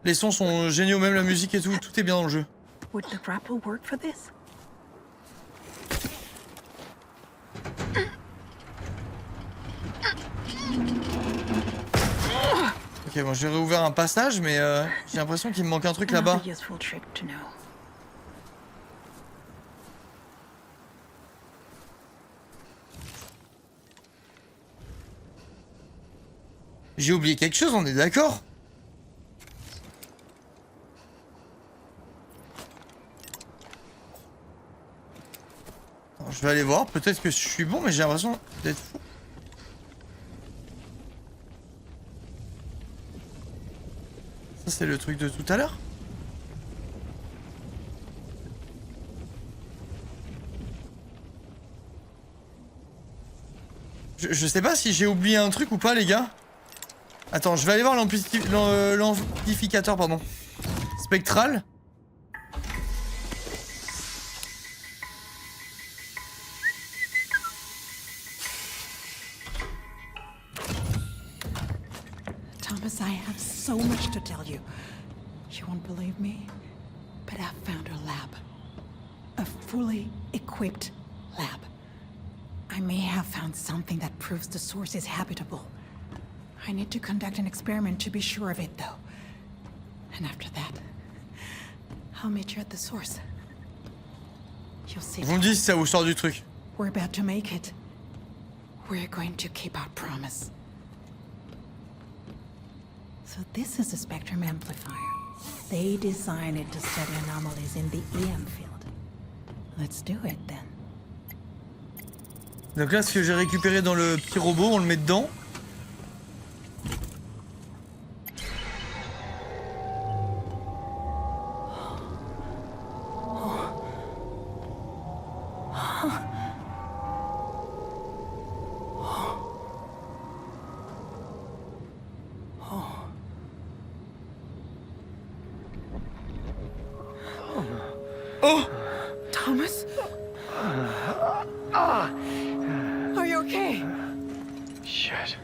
Les sons sont géniaux, même la musique et tout est bien dans le jeu. Ok, bon, j'ai réouvert un passage, mais j'ai l'impression qu'il me manque un truc là-bas. J'ai oublié quelque chose, on est d'accord? Je vais aller voir, peut-être que je suis bon, mais j'ai l'impression d'être fou. Ça, c'est le truc de tout à l'heure. Je sais pas si j'ai oublié un truc ou pas, les gars. Attends, je vais aller voir l'amplificateur, pardon. Spectral. Thomas, I have so much to tell you. You won't believe me, but I've found a lab. A fully equipped lab. I may have found something that proves the source is habitable. I need to conduct an experiment to be sure of it, though. And after that, I'll meet you at the source. You'll see. Vous me dites si ça vous sort du truc. We're about to make it. We're going to keep our promise. So this is a spectrum amplifier. They designed it to study anomalies in the EM field. Let's do it then. Donc là, ce que j'ai récupéré dans le petit robot, on le met dedans. okay? Shit.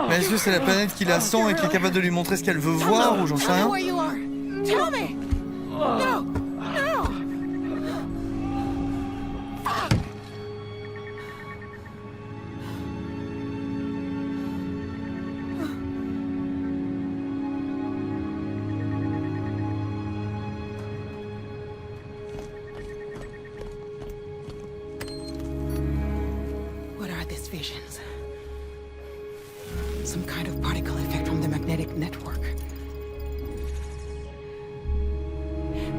Mais est-ce que c'est la planète qui la sent et qui est capable de lui montrer ce qu'elle veut voir ou j'en sais Tell me rien? where you are. Tell me. No, no. What are these visions? Some kind of particle effect from the magnetic network.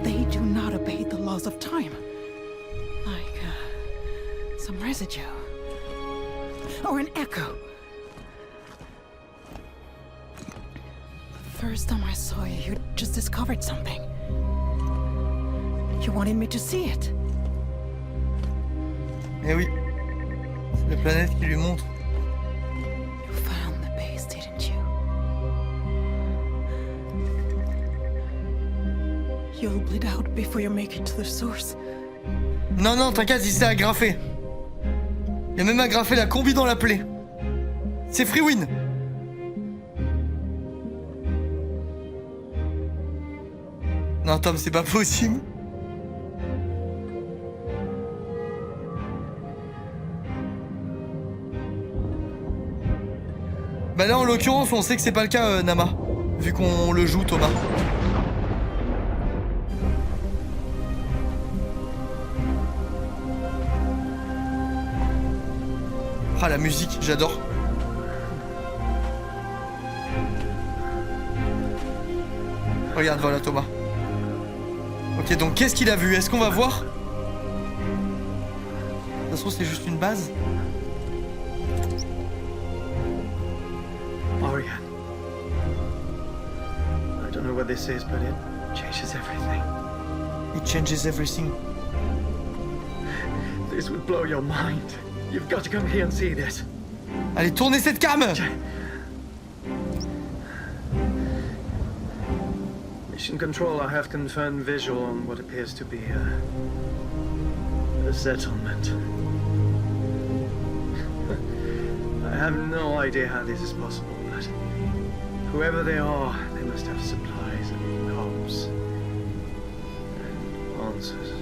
They do not obey the laws of time. Like, some residue. Or an echo. The first time I saw you, you just discovered something. You wanted me to see it. Eh oui. C'est la planète qui lui montre. You found the base, didn't you? You'll bleed out before you make it to the source. Non, non, t'inquiète, il s'est agrafé. Il a même agrafé la combi dans la plaie. C'est free win. Non, Tom, c'est pas possible. Bah là, en l'occurrence, on sait que c'est pas le cas, Nama. Vu qu'on le joue, Thomas. Ah, la musique, j'adore. Regarde, voilà, Thomas. Ok, donc qu'est-ce qu'il a vu? Est-ce qu'on va voir? De toute façon, c'est juste une base. Orion. I don't know what this is, but it changes everything. It changes everything. This would blow your mind. You've got to come here and see this. Allez, tournez cette cam! Mission Control, I have confirmed visual on what appears to be a settlement. I have no idea how this is possible, but whoever they are, they must have supplies and hopes and answers.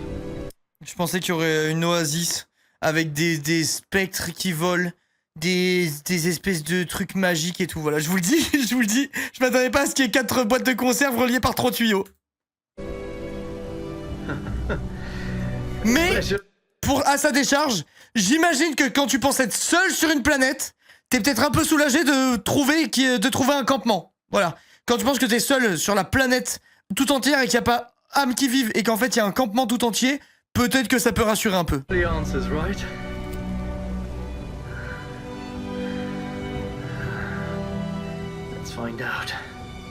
Je pensais qu'il y aurait une oasis avec des spectres qui volent, des espèces de trucs magiques et tout. Voilà, je vous le dis, je vous le dis. Je m'attendais pas à ce qu'il y ait 4 boîtes de conserve reliées par 3 tuyaux. Mais, à sa décharge, j'imagine que quand tu penses être seul sur une planète, t'es peut-être un peu soulagé de trouver un campement. Voilà. Quand tu penses que t'es seul sur la planète tout entière et qu'il n'y a pas âme qui vive et qu'en fait il y a un campement tout entier, peut-être que ça peut rassurer un peu. The answers, right? Let's find out.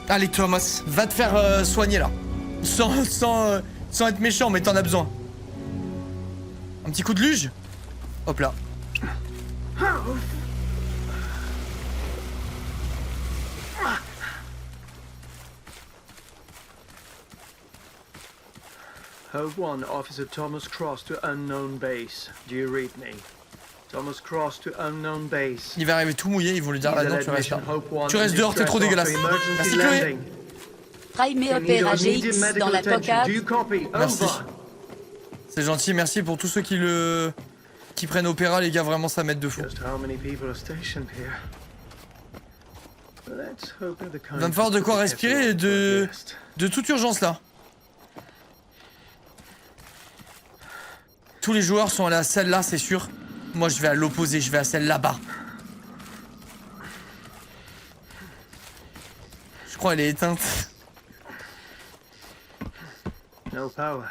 Allez Thomas, va te faire soigner là. Sans être méchant, mais t'en as besoin. Un petit coup de luge. Hop là. Hope 1, Officer Thomas Cross to unknown base. Do you read me? Thomas Cross to unknown base. Il va arriver tout mouillé, ils vont lui dire ah non, tu restes là. Tu restes dehors, t'es trop dégueulasse. Merci Chloé. Jaime Opera GX dans la tocade. Merci. C'est gentil, merci pour tous ceux qui prennent Opéra, les gars, vraiment ça m'aide de fou. Va me falloir de quoi respirer et de toute urgence là. Tous les joueurs sont allés à celle-là, c'est sûr. Moi, je vais à l'opposé, je vais à celle là-bas. Je crois qu'elle est éteinte. No power.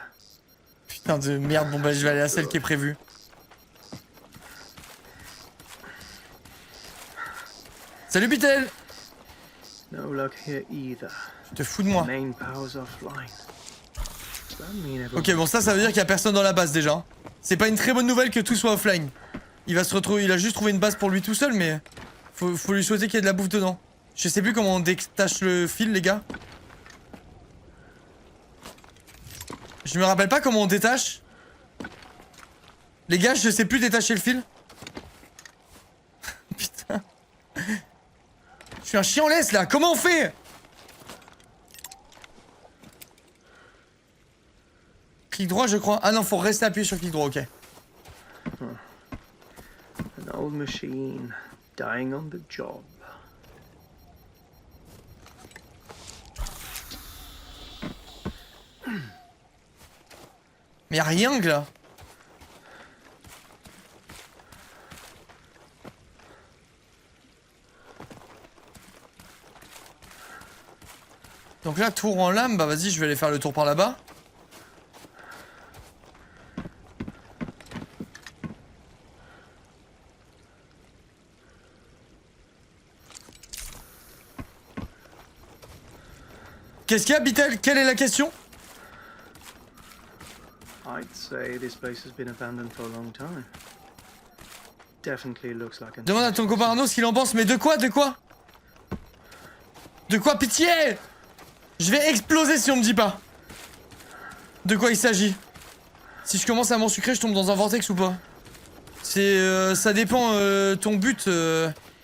Putain de merde, bon bah je vais aller à celle qui est prévue. Salut Bitel. No luck here either. Tu te fous de moi. Main power's offline. that mean everyone... Ok, bon, ça veut dire qu'il y a personne dans la base déjà. C'est pas une très bonne nouvelle que tout soit offline. Il va se retrouver, il a juste trouvé une base pour lui tout seul, mais faut lui souhaiter qu'il y ait de la bouffe dedans. Je sais plus comment on détache le fil, les gars. Je me rappelle pas comment on détache. Les gars, je sais plus détacher le fil. Putain. Je suis un chien en laisse là, comment on fait? Clic droit, je crois. Ah non, faut rester appuyé sur clic droit, ok. An old machine, dying on the job. Mais y'a rien là. Donc là, tour en lame, bah vas-y, je vais aller faire le tour par là-bas. Qu'est-ce qu'il y a, Bitel? Quelle est la question? I'd say this place has been abandoned for a long time. Definitely looks like an... Demande à ton copain Arnaud ce qu'il en pense, mais de quoi? De quoi? De quoi, pitié? Je vais exploser si on me dit pas. De quoi il s'agit? Si je commence à m'en sucrer, je tombe dans un vortex ou pas? C'est... ça dépend ton but,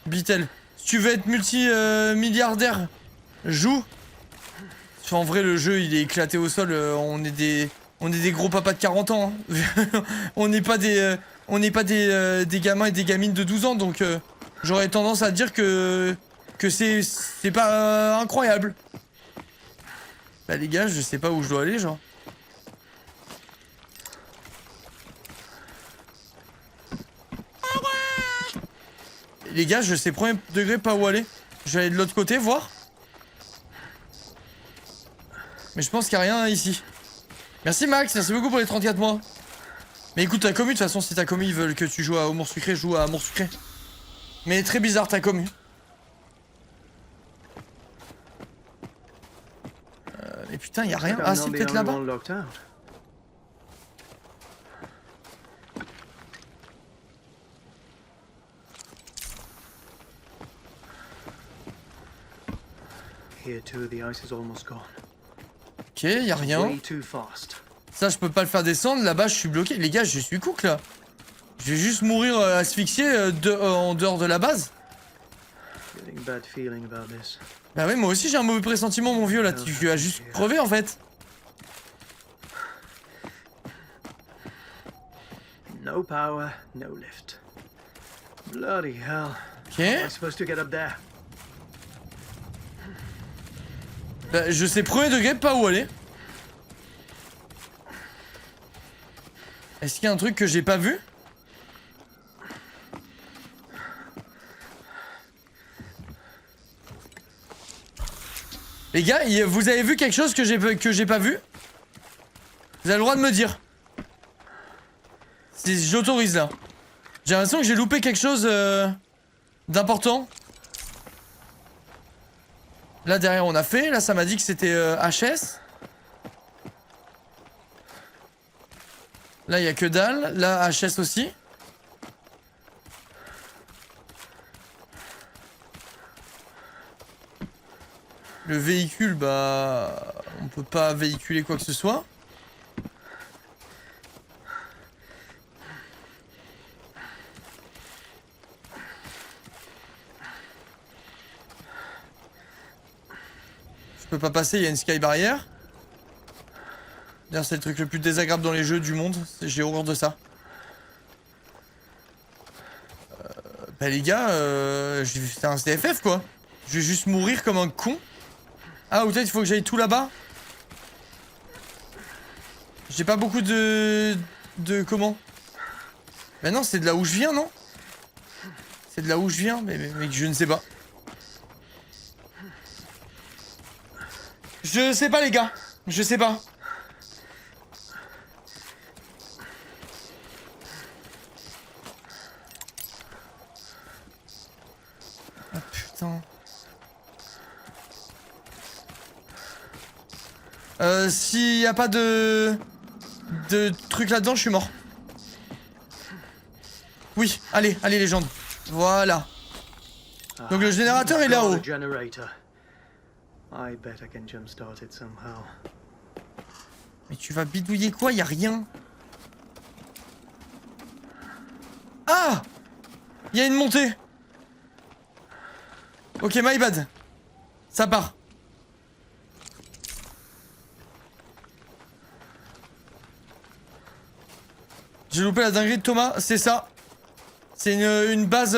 Bitel. Si tu veux être multi-milliardaire, joue. En vrai, le jeu, il est éclaté au sol. On est des gros papas de 40 ans. Hein. on n'est pas des gamins et des gamines de 12 ans. Donc, j'aurais tendance à dire que c'est pas incroyable. Bah les gars, je sais pas où je dois aller, genre. Les gars, je sais premier degré pas où aller. Je vais aller de l'autre côté, voir. Mais je pense qu'il n'y a rien ici. Merci Max, merci beaucoup pour les 34 mois. Mais écoute, ta commu, de toute façon, si ta commu ils veulent que tu joues à Amour Sucré, joue à Amour Sucré. Mais très bizarre ta commu. Mais putain, y a rien. Ah, c'est peut-être là-bas. Here too, the ice is almost gone. Ok, y a rien. Way too fast. Ça, je peux pas le faire descendre. Là-bas, je suis bloqué. Les gars, je suis cook là. Je vais juste mourir asphyxié en dehors de la base. Getting a bad feeling about this. Bah oui, moi aussi j'ai un mauvais pressentiment, mon vieux là. Tu vas juste crever en fait. No power, no lift. Bloody hell. Ok. How am I supposed to get up there? Bah, je sais premier degré pas où aller. Est-ce qu'il y a un truc que j'ai pas vu? Les gars, vous avez vu quelque chose que j'ai pas vu? Vous avez le droit de me dire. J'autorise là. J'ai l'impression que j'ai loupé quelque chose d'important. Là derrière on a fait, là ça m'a dit que c'était HS. Là il y a que dalle, là HS aussi. Le véhicule, bah... on peut pas véhiculer quoi que ce soit. Je peux pas passer, il y a une sky barrière. D'ailleurs c'est le truc le plus désagréable dans les jeux du monde, j'ai horreur de ça. Bah les gars, c'est un CFF quoi. Je vais juste mourir comme un con. Ah, ou peut-être il faut que j'aille tout là-bas. J'ai pas beaucoup de comment? Bah non, c'est de là où je viens, non? C'est de là où je viens, mais je ne sais pas. Je sais pas les gars, je sais pas. Ah putain. S'il y a pas de truc là-dedans, je suis mort. Oui, allez, allez légende. Voilà. Donc le générateur est là-haut. I bet I can jumpstart it somehow. Mais tu vas bidouiller quoi? Y a rien. Ah! Y a une montée. Ok, my bad. Ça part. J'ai loupé la dinguerie de Thomas, c'est ça. C'est une base,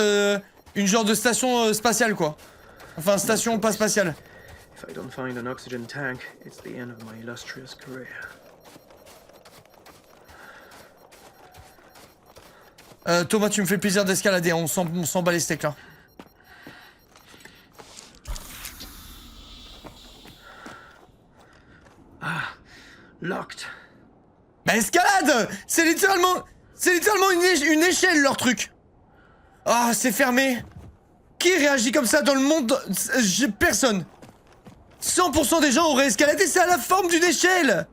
une genre de station spatiale quoi. Enfin, station pas spatiale. If I don't find an oxygen tank, it's the end of my illustrious career. Thomas, tu me fais plaisir d'escalader, on s'en bat les steaks là. Locked. Bah escalade! C'est littéralement une échelle leur truc. Ah, c'est fermé. Qui réagit comme ça dans le monde? Personne. 100% des gens auraient escaladé, c'est à la forme d'une échelle.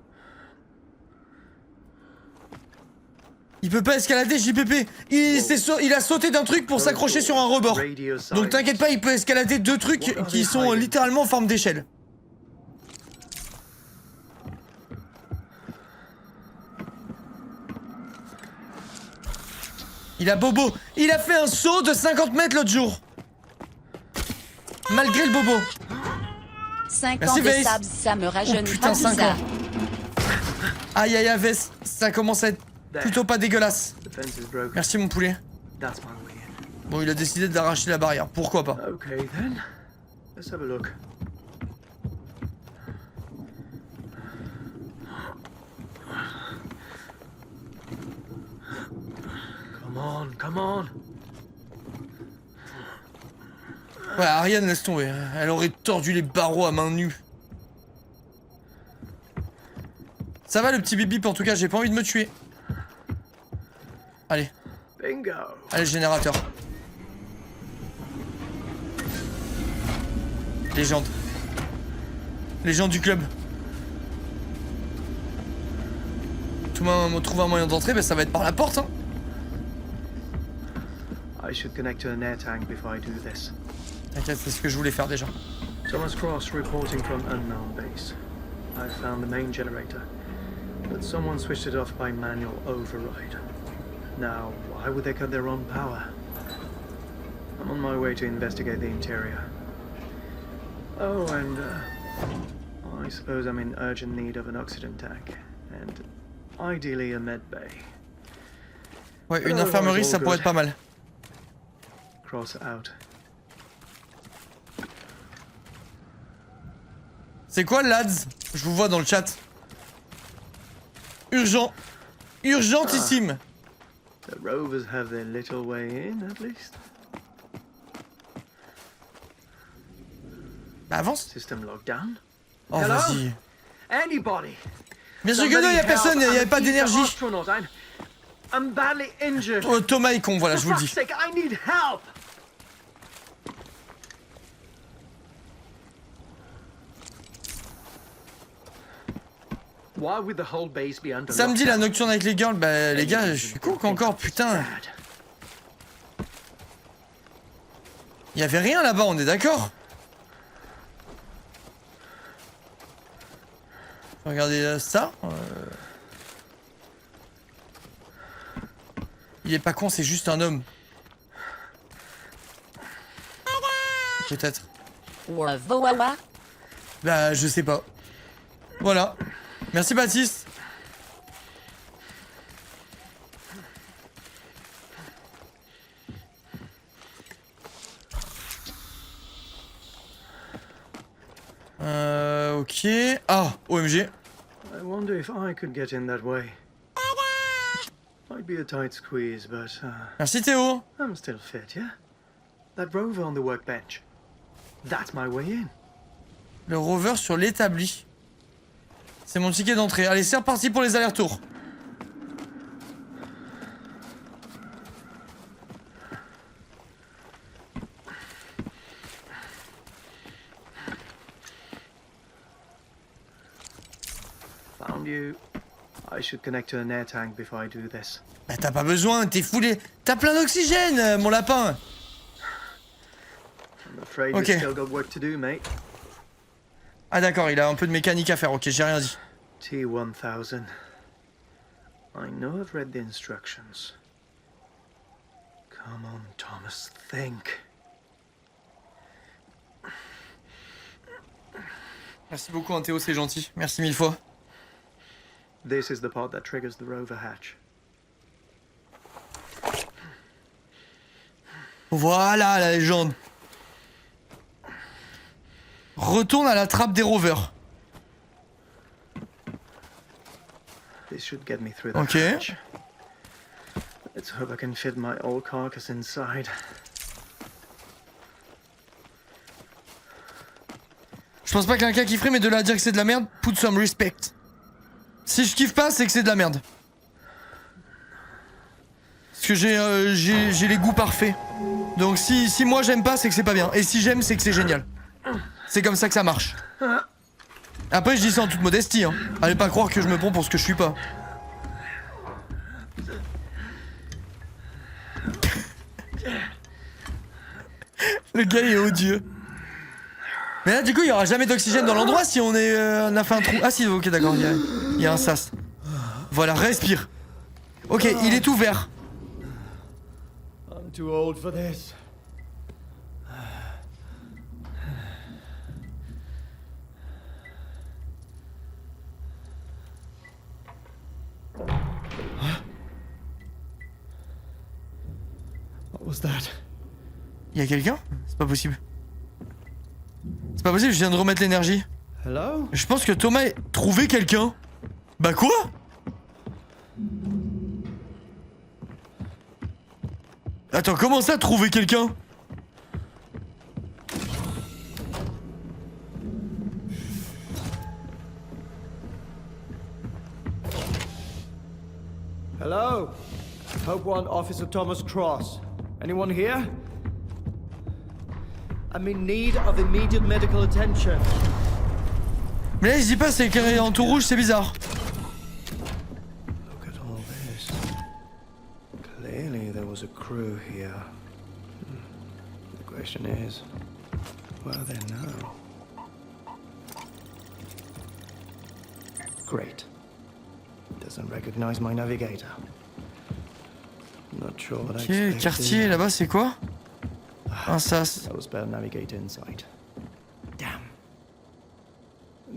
Il peut pas escalader, JPP. Il a sauté d'un truc pour s'accrocher sur un rebord. Donc t'inquiète pas, il peut escalader deux trucs qui sont littéralement en forme d'échelle. Il a bobo. Il a fait un saut de 50 mètres l'autre jour. Malgré le bobo. 5 Merci, ans de Vase. sable, ça me rajeunit Oh, putain, pas 5 bizarre. ans. Aïe aïe aïe, Vess, ça commence à être plutôt pas dégueulasse. The fence is broken. Merci mon poulet. That's my way in. Bon, il a décidé d'arracher la barrière, pourquoi pas. Okay then. Let's have a look. Come on, come on. Ouais, Ariane, laisse tomber. Elle aurait tordu les barreaux à main nue. Ça va le petit bip en tout cas, j'ai pas envie de me tuer. Allez, Bingo. allez générateur. Légende. Légende du club. Tout le monde trouve un moyen d'entrer, bah ça va être par la porte hein. I should connect to an air tank before I do this. T'inquiète, c'est ce que je voulais faire déjà. Thomas Cross reporting from unknown base. I found the main generator, but someone switched it off by manual override. Now, why would they cut their own power? I'm on my way to investigate the interior. Oh, and I suppose I'm in urgent need of an oxygen tank, and ideally a med bay. Ouais, une infirmerie, ça pourrait être pas mal. Cross out. C'est quoi lads? Je vous vois dans le chat. Urgent. Urgentissime. The rovers have their little way in, at least. Bah avance. System locked down. Oh Hello? vas-y. Anybody? Bien sûr que non, y'a personne, y'avait pas d'énergie. I'm badly injured. Oh, Thomas est con, voilà, je vous le For dis. fuck's sake, I need help. Why would the whole base be under Samedi, la lockdown? nocturne avec les girls, bah les gars, je suis cook encore, putain. Y'avait rien là-bas, on est d'accord? Regardez ça. Il est pas con, c'est juste un homme. Peut-être. Wawa. Bah, je sais pas. Voilà. Merci Baptiste. Ok. Ah, OMG. I wonder if I could get in that way. Might be a tight squeeze, but Merci Théo. I'm still fit, yeah? That rover on the workbench. That's my way in. Le rover sur l'établi. C'est mon ticket d'entrée. Allez, c'est reparti pour les allers-retours. I should connect to an air tank before I do this. Bah t'as pas besoin, t'es foulé. T'as plein d'oxygène, mon lapin. I'm afraid Okay. we've still got work to do, mate. Ah d'accord, il a un peu de mécanique à faire, ok, j'ai rien dit. T-1000. I know I've read the instructions. Come on, Thomas, think. Merci beaucoup, hein, Théo, c'est gentil. Merci mille fois. This is the part that triggers the rover hatch. Voilà la légende. Retourne à la trappe des rovers. This should get me through the Okay. hatch. Let's hope I can fit my old carcass inside. Je pense pas qu'un gars kifferait, mais de là à dire que c'est de la merde, put some respect. Si je kiffe pas, c'est que c'est de la merde. Parce que j'ai les goûts parfaits. Donc si moi j'aime pas, c'est que c'est pas bien. Et si j'aime, c'est que c'est génial. C'est comme ça que ça marche. Après, je dis ça en toute modestie. Hein. Allez pas croire que je me prends pour ce que je suis pas. Le gars est odieux. Mais là, du coup, il y aura jamais d'oxygène dans l'endroit si on a fait un trou. Ah si, ok, d'accord, il y a un sas. Voilà, respire. Ok, il est ouvert. I'm too old for this. What was that? Il y a quelqu'un? C'est pas possible. C'est pas possible, je viens de remettre l'énergie. Hello? Je pense que Thomas a trouvé quelqu'un. Bah quoi? Attends, comment ça, trouver quelqu'un? Hello? Hope One Officer Thomas Cross. Anyone here? I'm in need of immediate medical attention. Mais là, il se dit pas, c'est carré en tout rouge, c'est bizarre. Look at all this. Clearly there was a crew here. The question is, where are they now? Great. Doesn't recognize my navigator. Not sure what I Ok, expected. quartier, là-bas, c'est quoi? Un sas. That was better navigator inside. Damn.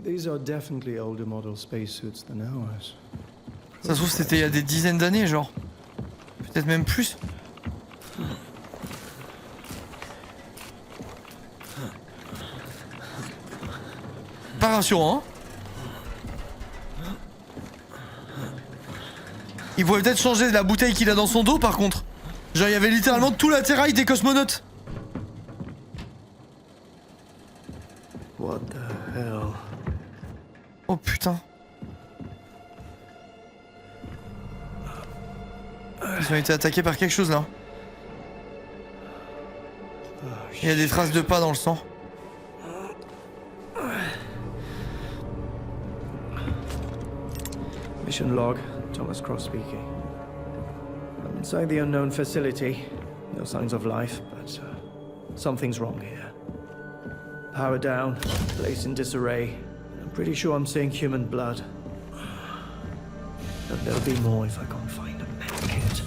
These are definitely older model spacesuits than ours. Ça se trouve, c'était il y a des dizaines d'années, genre. Peut-être même plus. Pas rassurant, hein? Il pourrait peut-être changer la bouteille qu'il a dans son dos, par contre. Genre, il y avait littéralement tout l'attirail des cosmonautes. What the hell? Oh putain. Ils ont été attaqués par quelque chose là. Il y a des traces de pas dans le sang. Mission log, Thomas Cross speaking. I'm inside the unknown facility. No signs of life, but something's wrong here. Power down, place in disarray. I'm pretty sure I'm seeing human blood. And there'll be more if I can't find a medkit.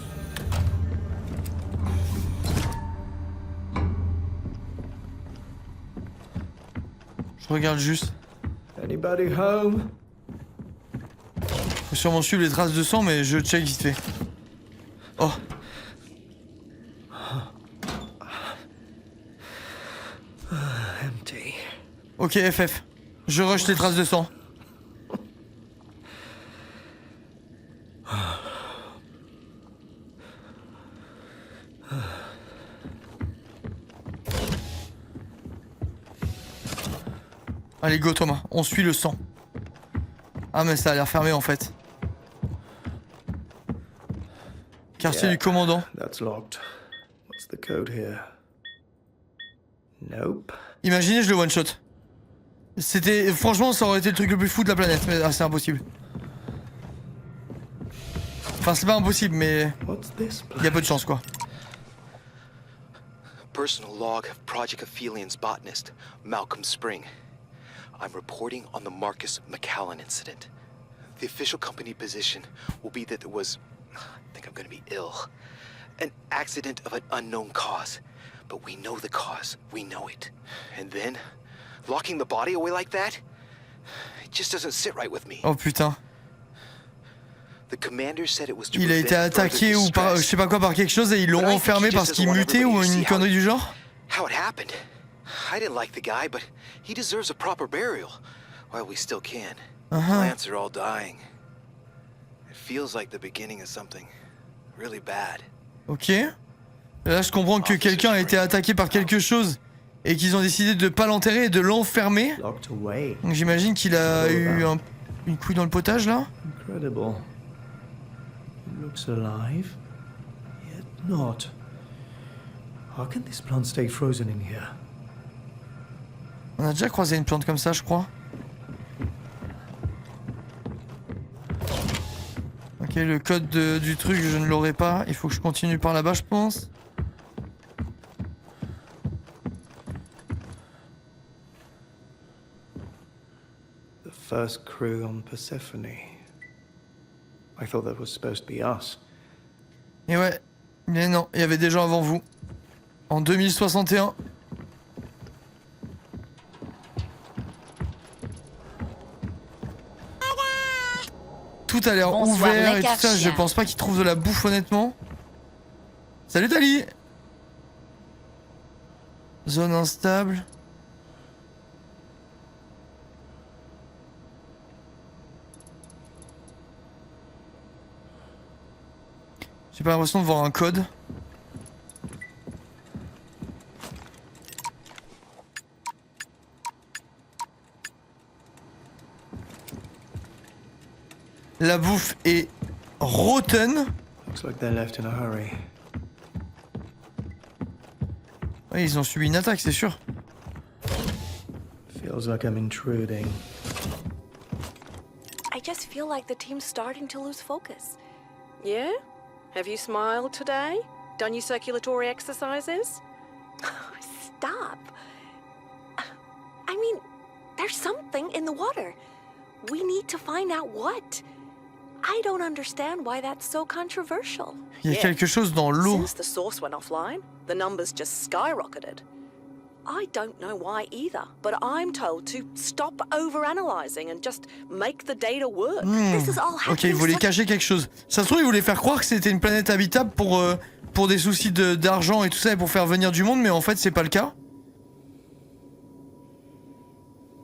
Je regarde juste. Anybody home? Faut sûrement suivre les traces de sang, mais je check vite fait. Oh. Empty. Ok, FF. Je rush les traces de sang. Allez, go Thomas, on suit le sang. Ah mais ça a l'air fermé en fait. Quartier du commandant. That's locked. What's the code here? Nope. Imaginez, je le one shot. C'était, franchement, ça aurait été le truc le plus fou de la planète, mais ah, c'est impossible. Enfin, c'est pas impossible, mais What's this il y a peu de chance, quoi. Personal log of Project Aphelian's botanist, Malcolm Spring. I'm reporting on the Marcus McCallan incident. The official company position will be that there was, I think I'm gonna be ill, an accident of an unknown cause. But we know the cause, we know it. And then, locking the body away like that, it just doesn't sit right with me. Oh putain. The commander said it was to Il a été prevent further attaqué ou par, je distress. sais pas quoi, par quelque chose et ils l'ont But I think enfermé he parce just qu'il doesn't want mutait ou everybody to une see connerie du genre. How it happened. I didn't like the guy, but he deserves a proper burial. While we still can. Plants are all dying. It feels like the beginning of something really bad. Ok. Et là, je comprends que quelqu'un a été attaqué par quelque chose et qu'ils ont décidé de pas l'enterrer et de l'enfermer. locked away? Donc j'imagine qu'il a eu une couille dans le potage là. Incredible. It looks alive, yet not. How can this plant stay frozen in here? On a déjà croisé une plante comme ça, je crois. Ok, le code du truc, je ne l'aurai pas. Il faut que je continue par là-bas, je pense. The first crew on Persephone. I thought that was supposed to be us. Et ouais, mais non, il y avait des gens avant vous. En 2061. Tout a l'air Bonsoir, ouvert et les tout ça. Je chiens. pense pas qu'ils trouvent de la bouffe, honnêtement. Salut Tali. Zone instable. J'ai pas l'impression de voir un code. La bouffe est rotten. Looks like they left in a hurry. Ouais, ils ont subi une attaque, c'est sûr. Feels like I'm intruding. I just feel like the team's starting to lose focus. Yeah? Have you smiled today? Done your circulatory exercises? Stop. I mean, there's something in the water. We need to find out what. I don't understand why that's so controversial. Il y a Yeah. quelque chose dans l'eau. Since the source went offline, the numbers just skyrocketed. I don't know why either, but I'm told to stop overanalyzing and just make the data work. This is all Ok, happening il voulait so- cacher quelque chose. Ça se trouve, il voulait faire croire que c'était une planète habitable pour des soucis d'argent et tout ça et pour faire venir du monde, mais en fait, c'est pas le cas.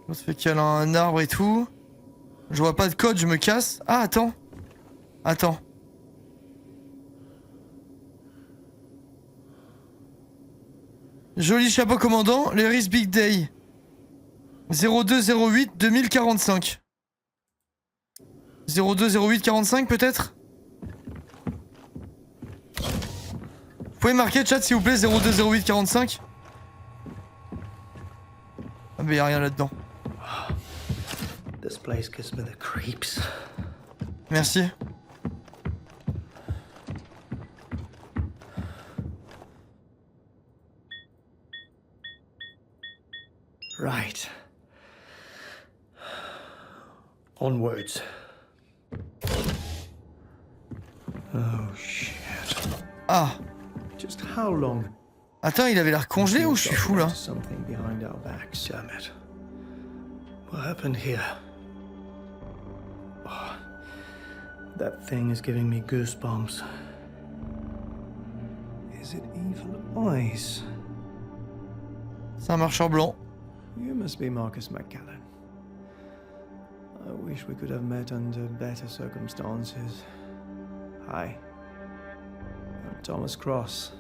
Ça fait qu'il y a là un arbre et tout. Je vois pas de code, je me casse. Ah, attends. Attends. Joli chapeau commandant, Leris Big Day. 0208 2045. 0208 45 peut-être? Vous pouvez marquer chat s'il vous plaît 0208 45? Ah mais y'a rien là-dedans. This place gives me the creeps. Merci. Right. Onwards. Oh shit. Ah. Just how long? Attends, il avait l'air congelé ou je suis fou là? Something behind our backs, damn it. What happened here? Oh, that thing is giving me goosebumps. Is it evil eyes? C'est un marcheur blanc. You must be Marcus McCallan. I wish we could have met under better circumstances. Hi. I'm Thomas Cross.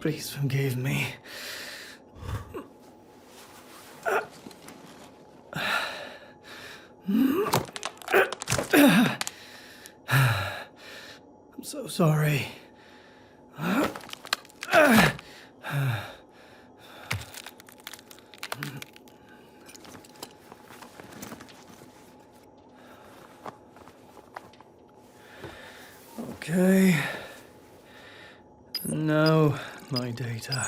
Please forgive me. I'm so sorry. my data?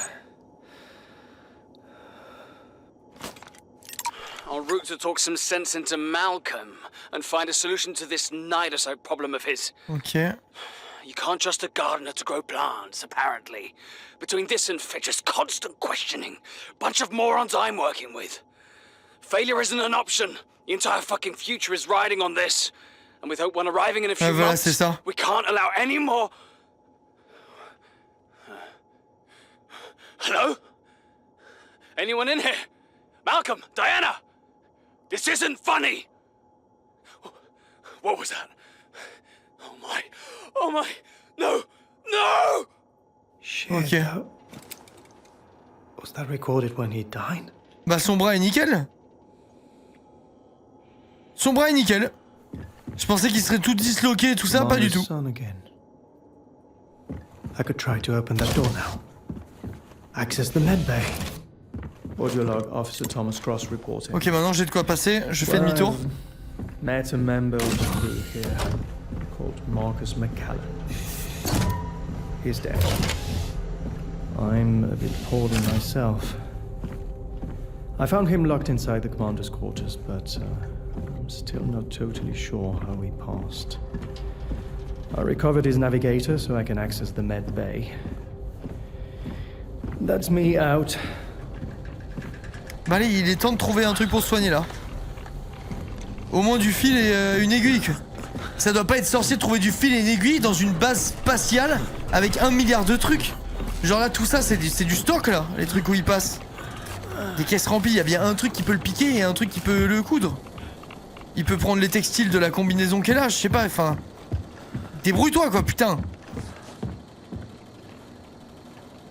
En route to talk some sense into Malcolm and find a solution to this Nidosite problem of his. Ok. You can't trust a gardener to grow plants, apparently. Between this and just constant questioning. Bunch of morons I'm working with. Failure isn't an option. The entire fucking future is riding on this. And with Hope One arriving in a few voilà, c'est months, ça. we can't allow any more... Hello? Anyone in here? Malcolm? Diana? This isn't funny! What was that? Oh my... Oh my... No! No! Shit. Ok. Was that recorded when he died? Bah son bras est nickel. Son bras est nickel. Je pensais qu'il serait tout disloqué et tout ça, pas du tout. Son again. I could try to open that door now. Access the med bay. Audio log, Officer Thomas Cross reporting. Ok, maintenant j'ai de quoi passer. Je fais demi-tour. Met a member of the crew here called Marcus McCallan. He's dead. I'm a bit poorly myself. I found him locked inside the commander's quarters, but I'm still not totally sure how he passed. I recovered his navigator so I can access the med bay. That's me out. Bah allez, il est temps de trouver un truc pour se soigner là. Au moins du fil et une aiguille. Ça doit pas être sorcier de trouver du fil et une aiguille dans une base spatiale avec 1 milliard de trucs. Genre là tout ça c'est du stock là, les trucs où il passe. Des caisses remplies, il y a bien un truc qui peut le piquer et un truc qui peut le coudre. Il peut prendre les textiles de la combinaison qu'elle a, je sais pas, enfin... Débrouille-toi quoi, putain.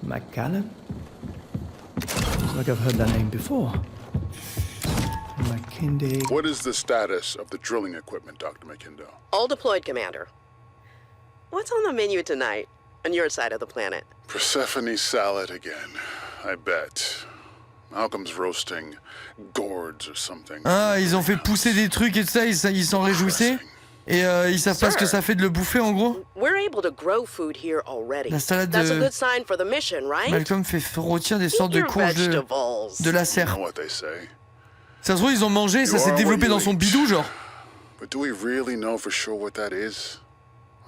McCallan? Looks like I've heard that name before. McKinday. What is the status of the drilling equipment, Dr. McKindo? All deployed, Commander. What's on the menu tonight, on your side of the planet? Persephone salad again, I bet. Malcolm's roasting gourds or something. Ah, ils ont fait pousser des trucs et tout ça, ils s'en réjouissaient. Et ils savent pas ce que ça fait de le bouffer en gros. We're able to grow food here already. La salade That's a de... good sign for the mission, right? Malcolm fait rôtir des sortes de Eat your courges vegetables. de la You serre. know what they say. Ça se trouve ils ont mangé et ça s'est développé dans son bidou genre. But do we really know for sure what that is?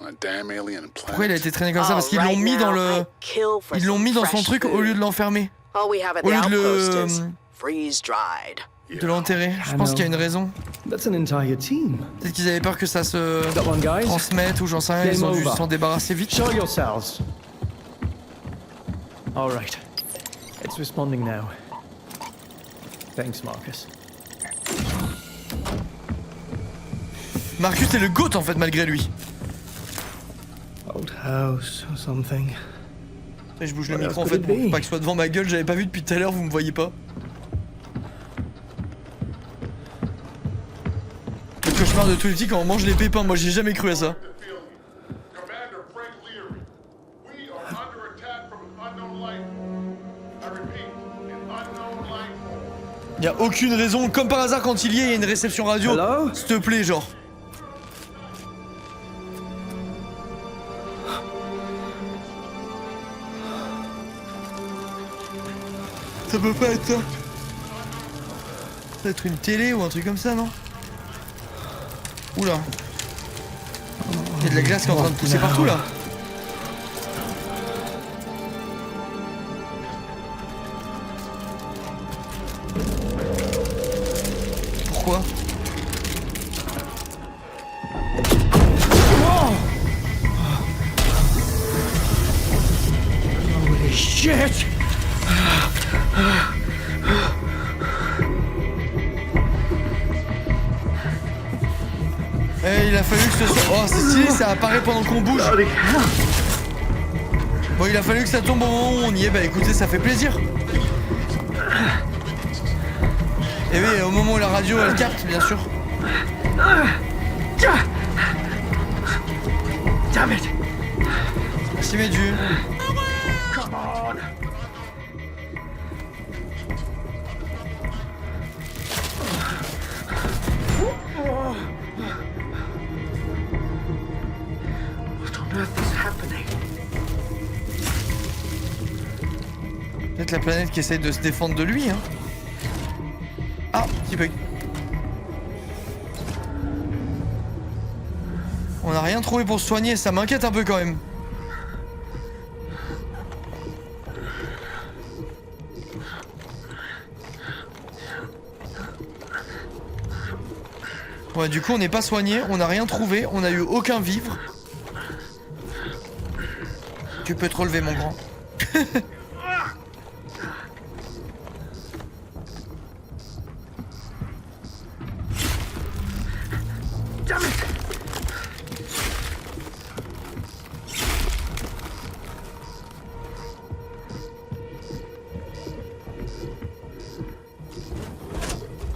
On a damn alien Pourquoi il a planet. été traîné comme ça? Parce qu'ils Oh, l'ont right mis dans now, le... I'd kill for Ils l'ont some mis dans son fresh truc au food. lieu de l'enfermer. All we have at Au the lieu de outpost is le... freeze-dried. de l'enterrer. Je pense qu'il y a une raison. That's an entire team. Peut-être qu'ils avaient peur que ça se Got one, guys. transmette ou j'en sais rien, ils ont dû Game over. s'en débarrasser vite. Show yourselves. All right. It's responding now. Thanks, Marcus. Marcus est le GOAT en fait malgré lui. Old house or something. Et je bouge le What micro en else fait could it pour be? pas qu'il soit devant ma gueule, j'avais pas vu depuis tout à l'heure, vous me voyez pas. Le cauchemar de Twilty quand on mange les pépins, moi j'ai jamais cru à ça. Commander Frank Leary, we are under attack from an unknown life form. I repeat, an unknown life form. Y a aucune raison, comme par hasard quand il y est, il y a une réception radio. Hello? S'il te plaît, genre. Ça peut pas être ça. Ça doit être une télé ou un truc comme ça, non? Oula. Il y a de la glace qui est en train de pousser partout là. Pourquoi? Holy shit! Eh, il a fallu que ce soit... Oh, c'est stylé, ça apparaît pendant qu'on bouge. Bon, il a fallu que ça tombe au moment où on y est. Bah écoutez, ça fait plaisir. Et oui, au moment où la radio, elle capte, bien sûr. Damn it! Merci, mes dieux. What on earth is happening? Peut-être la planète qui essaye de se défendre de lui, hein. Ah, petit bug. On n'a rien trouvé pour se soigner, ça m'inquiète un peu quand même. Ouais, du coup on n'est pas soigné, on n'a rien trouvé, on n'a eu aucun vivre. Tu peux te relever mon grand.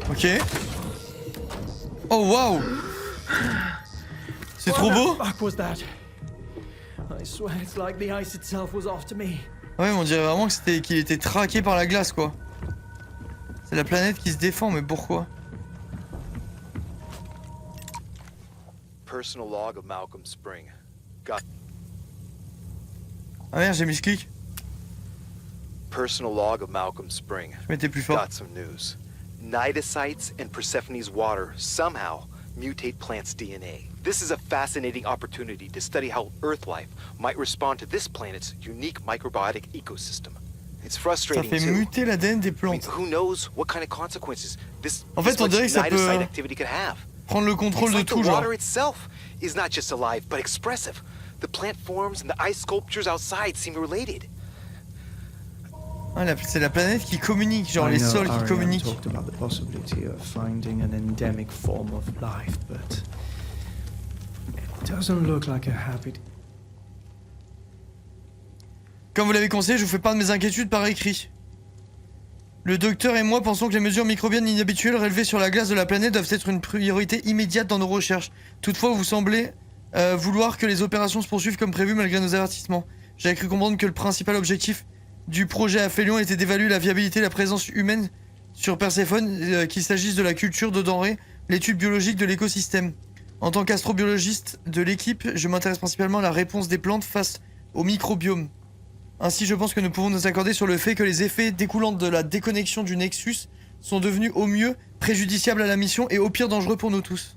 Ok. Oh waouh! C'est trop beau! What was that? I swear it's like the ice itself was after me. Ouais, on dirait vraiment que qu'il était traqué par la glace, quoi. C'est la planète qui se défend, mais pourquoi? Personal log of Malcolm Spring. Got Ah merde, j'ai mis ce clic. personal log of Malcolm Spring. Je m'étais plus fort. Got some news. Nidosites in Persephone's water somehow mutate plants' DNA. This is a fascinating opportunity to study how Earth life might respond to this planet's unique microbiotic ecosystem. It's Ça frustrating fait too. muter l'ADN des I mean, plantes. who knows what kind of consequences this En fait, on much dirait que ça peut nidosite activity could have. prendre le contrôle It's de like tout, the genre. water itself is not just alive, but expressive. The plant forms and the ice sculptures outside seem related. Ah, c'est la planète qui communique, genre I les know sols qui Ariane communiquent. talked about the possibility of finding an endemic form of life, but it doesn't look like a happy. Comme vous l'avez conseillé, je vous fais part de mes inquiétudes par écrit. Le docteur et moi pensons que les mesures microbiennes inhabituelles relevées sur la glace de la planète doivent être une priorité immédiate dans nos recherches. Toutefois, vous semblez vouloir que les opérations se poursuivent comme prévu malgré nos avertissements. J'avais cru comprendre que le principal objectif du projet Aphélion était d'évaluer la viabilité de la présence humaine sur Perséphone, qu'il s'agisse de la culture de denrées, l'étude biologique de l'écosystème. En tant qu'astrobiologiste de l'équipe, je m'intéresse principalement à la réponse des plantes face au microbiome. Ainsi, je pense que nous pouvons nous accorder sur le fait que les effets découlant de la déconnexion du Nexus sont devenus au mieux préjudiciables à la mission et au pire dangereux pour nous tous.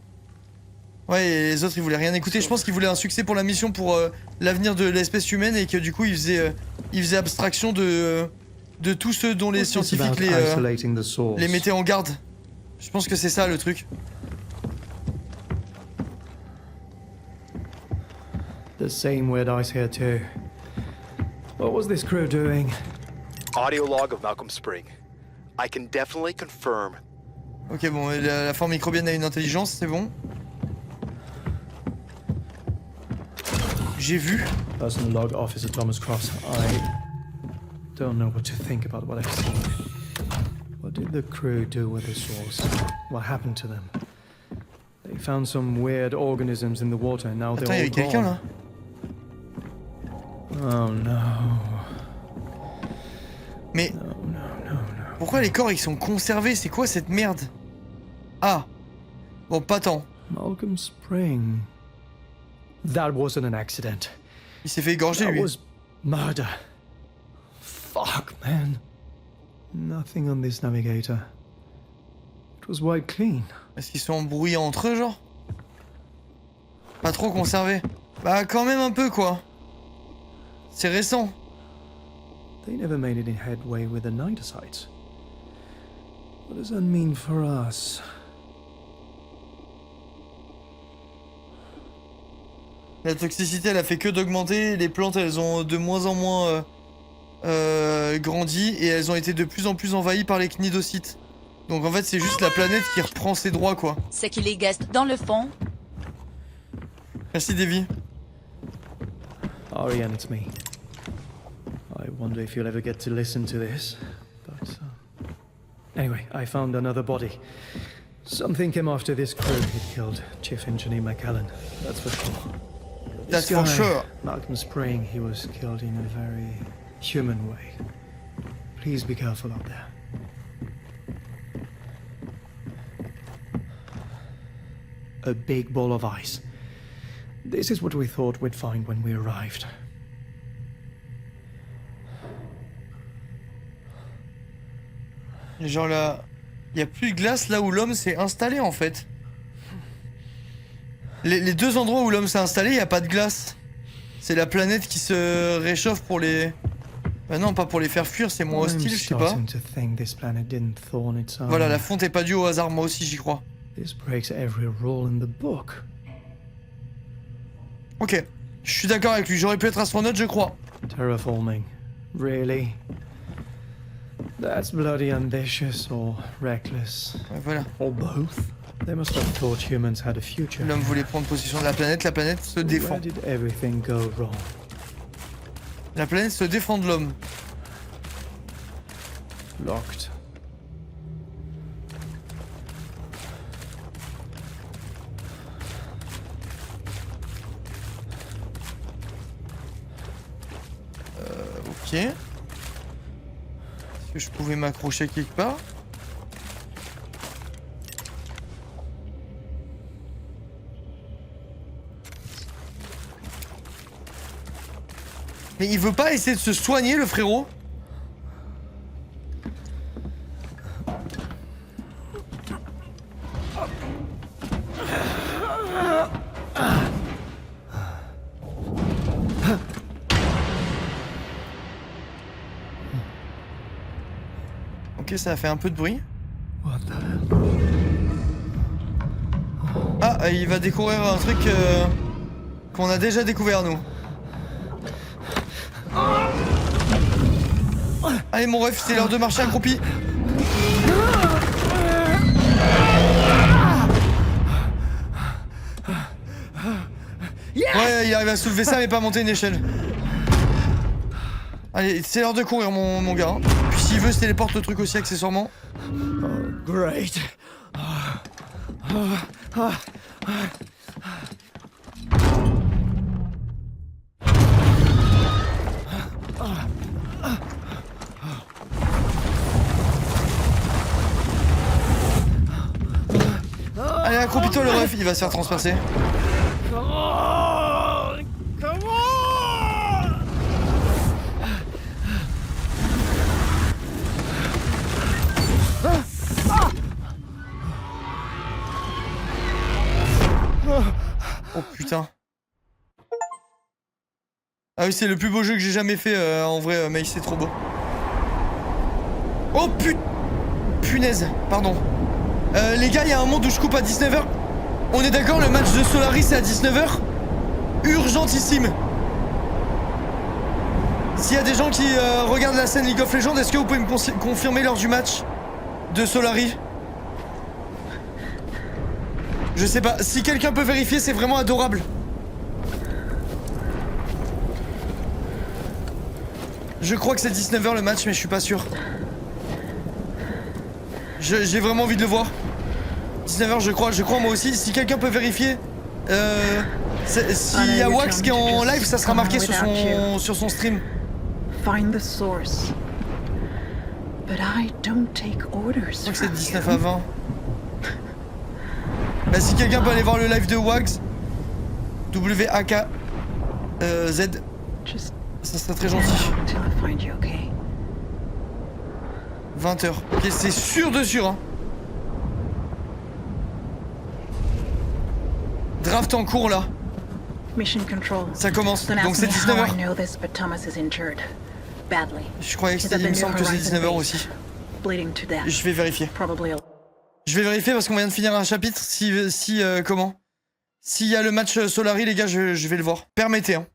Ouais, et les autres ils voulaient rien écouter. Je pense qu'ils voulaient un succès pour la mission, pour l'avenir de l'espèce humaine, et que du coup ils faisaient abstraction de tous ceux dont les scientifiques les mettaient en garde. Je pense que c'est ça le truc. The same weird ice here too. What was this crew doing? Audio log of Malcolm Spring. I can definitely confirm. Ok, bon, la forme microbienne a une intelligence, c'est bon. J'ai vu. Personal log Officer Thomas Cross. I don't know what to think about what I've seen. What did the crew do with the source? What happened to them? They found some weird organisms in the water and now Attends, they're il y all avait quelqu'un gone. là. Oh no. Mais pourquoi les corps ils sont conservés? C'est quoi cette merde? Ah. Bon, pas tant. Malcolm Spring. That wasn't an accident. Il s'est fait égorger That lui. was murder. Fuck, man. Nothing on this navigator. It was wiped clean. Est-ce qu'ils sont embrouillés entre eux, genre? Pas trop conservés. Bah, quand même un peu, quoi. C'est récent. They never made any headway with the Nidosites. What does that mean for us? La toxicité, elle a fait que d'augmenter. Les plantes, elles ont de moins en moins grandi. Et elles ont été de plus en plus envahies par les cnidocytes. Donc en fait, c'est juste la planète qui reprend ses droits, quoi. C'est qu'il est guest dans le fond. Merci, Davy. Ariane, it's me. I wonder if you'll ever get to listen to this, but anyway, I found another body. Something came after this crew had killed Chief Engineer McAllen, that's for sure. That's This for guy, sure. Malcolm Spring, he was killed in a very human way. Please be careful out there. A big ball of ice. This is what we thought we'd find when we arrived. Genre là... Il y a plus de glace là où l'homme s'est installé en fait. Les deux endroits où l'homme s'est installé, il n'y a pas de glace. C'est la planète qui se réchauffe pour les... Bah non, pas pour les faire fuir, c'est moins hostile, je sais pas. Voilà, la fonte est pas due au hasard, moi aussi j'y crois. Ok, je suis d'accord avec lui, j'aurais pu être astronaute, je crois. Terraforming. Really? That's bloody ambitious or reckless. Ouais, voilà. Or both. They must have thought humans had a future. L'homme voulait prendre possession de la planète se défend. Where did everything go wrong? La planète se défend de l'homme. Locked. Ok. Est-ce que je pouvais m'accrocher quelque part? Mais il veut pas essayer de se soigner, le frérot? Ok, ça a fait un peu de bruit. Ah, il va découvrir un truc qu'on a déjà découvert, nous. Allez, mon ref, c'est l'heure de marcher accroupi. Ouais, il arrive à soulever ça, mais pas monter une échelle. Allez, c'est l'heure de courir, mon gars. Puis s'il veut, se téléporte le truc aussi, accessoirement. Oh, great. Allez, accroupis-toi, le ref, il va se faire transpercer. Oh putain. Ah oui, c'est le plus beau jeu que j'ai jamais fait en vrai, mais c'est trop beau. Oh punaise, pardon. Les gars, il y a un monde où je coupe à 19h. On est d'accord, le match de Solaris c'est à 19h? Urgentissime. S'il y a des gens qui regardent la scène League of Legends, est-ce que vous pouvez me confirmer l'heure du match de Solaris? Je sais pas, si quelqu'un peut vérifier, c'est vraiment adorable. Je crois que c'est 19h le match, mais je suis pas sûr. J'ai vraiment envie de le voir. 19h, je crois moi aussi. Si quelqu'un peut vérifier, s'il y a Wax qui est en live, ça sera marqué sur son stream. Find the source. But I don't take orders. Je crois que c'est 19 à 20. Bah, si quelqu'un peut aller voir le live de Wags, WAKZ, ça serait très gentil. 20h. Ok, c'est sûr de sûr, hein. Draft en cours là. Ça commence, donc c'est 19h. Je croyais que c'était, il me semble que c'est 19h aussi. Je vais vérifier. Je vais vérifier parce qu'on vient de finir un chapitre. Comment? S'il y a le match Solari, les gars, je vais le voir. Permettez, hein.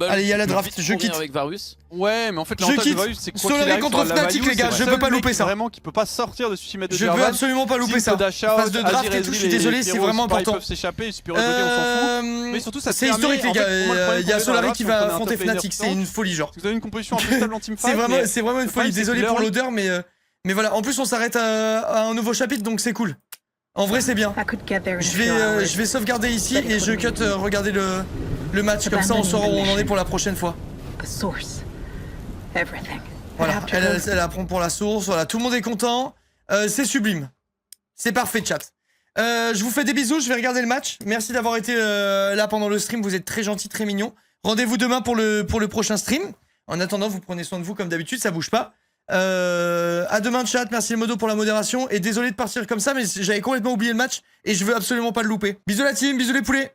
Allez, il y a la draft, je quitte. Avec Varus. Ouais, mais en fait, l'avantage de Varus, c'est que Solari contre Fnatic, les gars, je peux pas louper ça. Vraiment, qui peut pas sortir de Suicide de Je peux absolument pas louper ça. Phase de draft et tout, je suis désolé, c'est vraiment important. Ils peuvent s'échapper, Super Revenu, on s'en fout. Mais surtout, ça c'est historique, les gars. Il y a Solari qui va affronter Fnatic, c'est une folie, genre. Vous avez une composition un peu stable en teamfight. C'est vraiment une folie. Désolé pour l'odeur, mais voilà. En plus, on s'arrête à un nouveau chapitre, donc c'est cool. En vrai, c'est bien. Je vais sauvegarder ici et je cut regarder le match, comme ça on saura où on en est pour la prochaine fois. Voilà, elle apprend pour la source, voilà, tout le monde est content. C'est sublime. C'est parfait, chat. Je vous fais des bisous, je vais regarder le match. Merci d'avoir été là pendant le stream, vous êtes très gentils, très mignons. Rendez-vous demain pour le prochain stream. En attendant, vous prenez soin de vous comme d'habitude, ça bouge pas. À demain, chat. Merci le modo pour la modération. Et désolé de partir comme ça, mais j'avais complètement oublié le match et je veux absolument pas le louper. Bisous la team, bisous les poulets.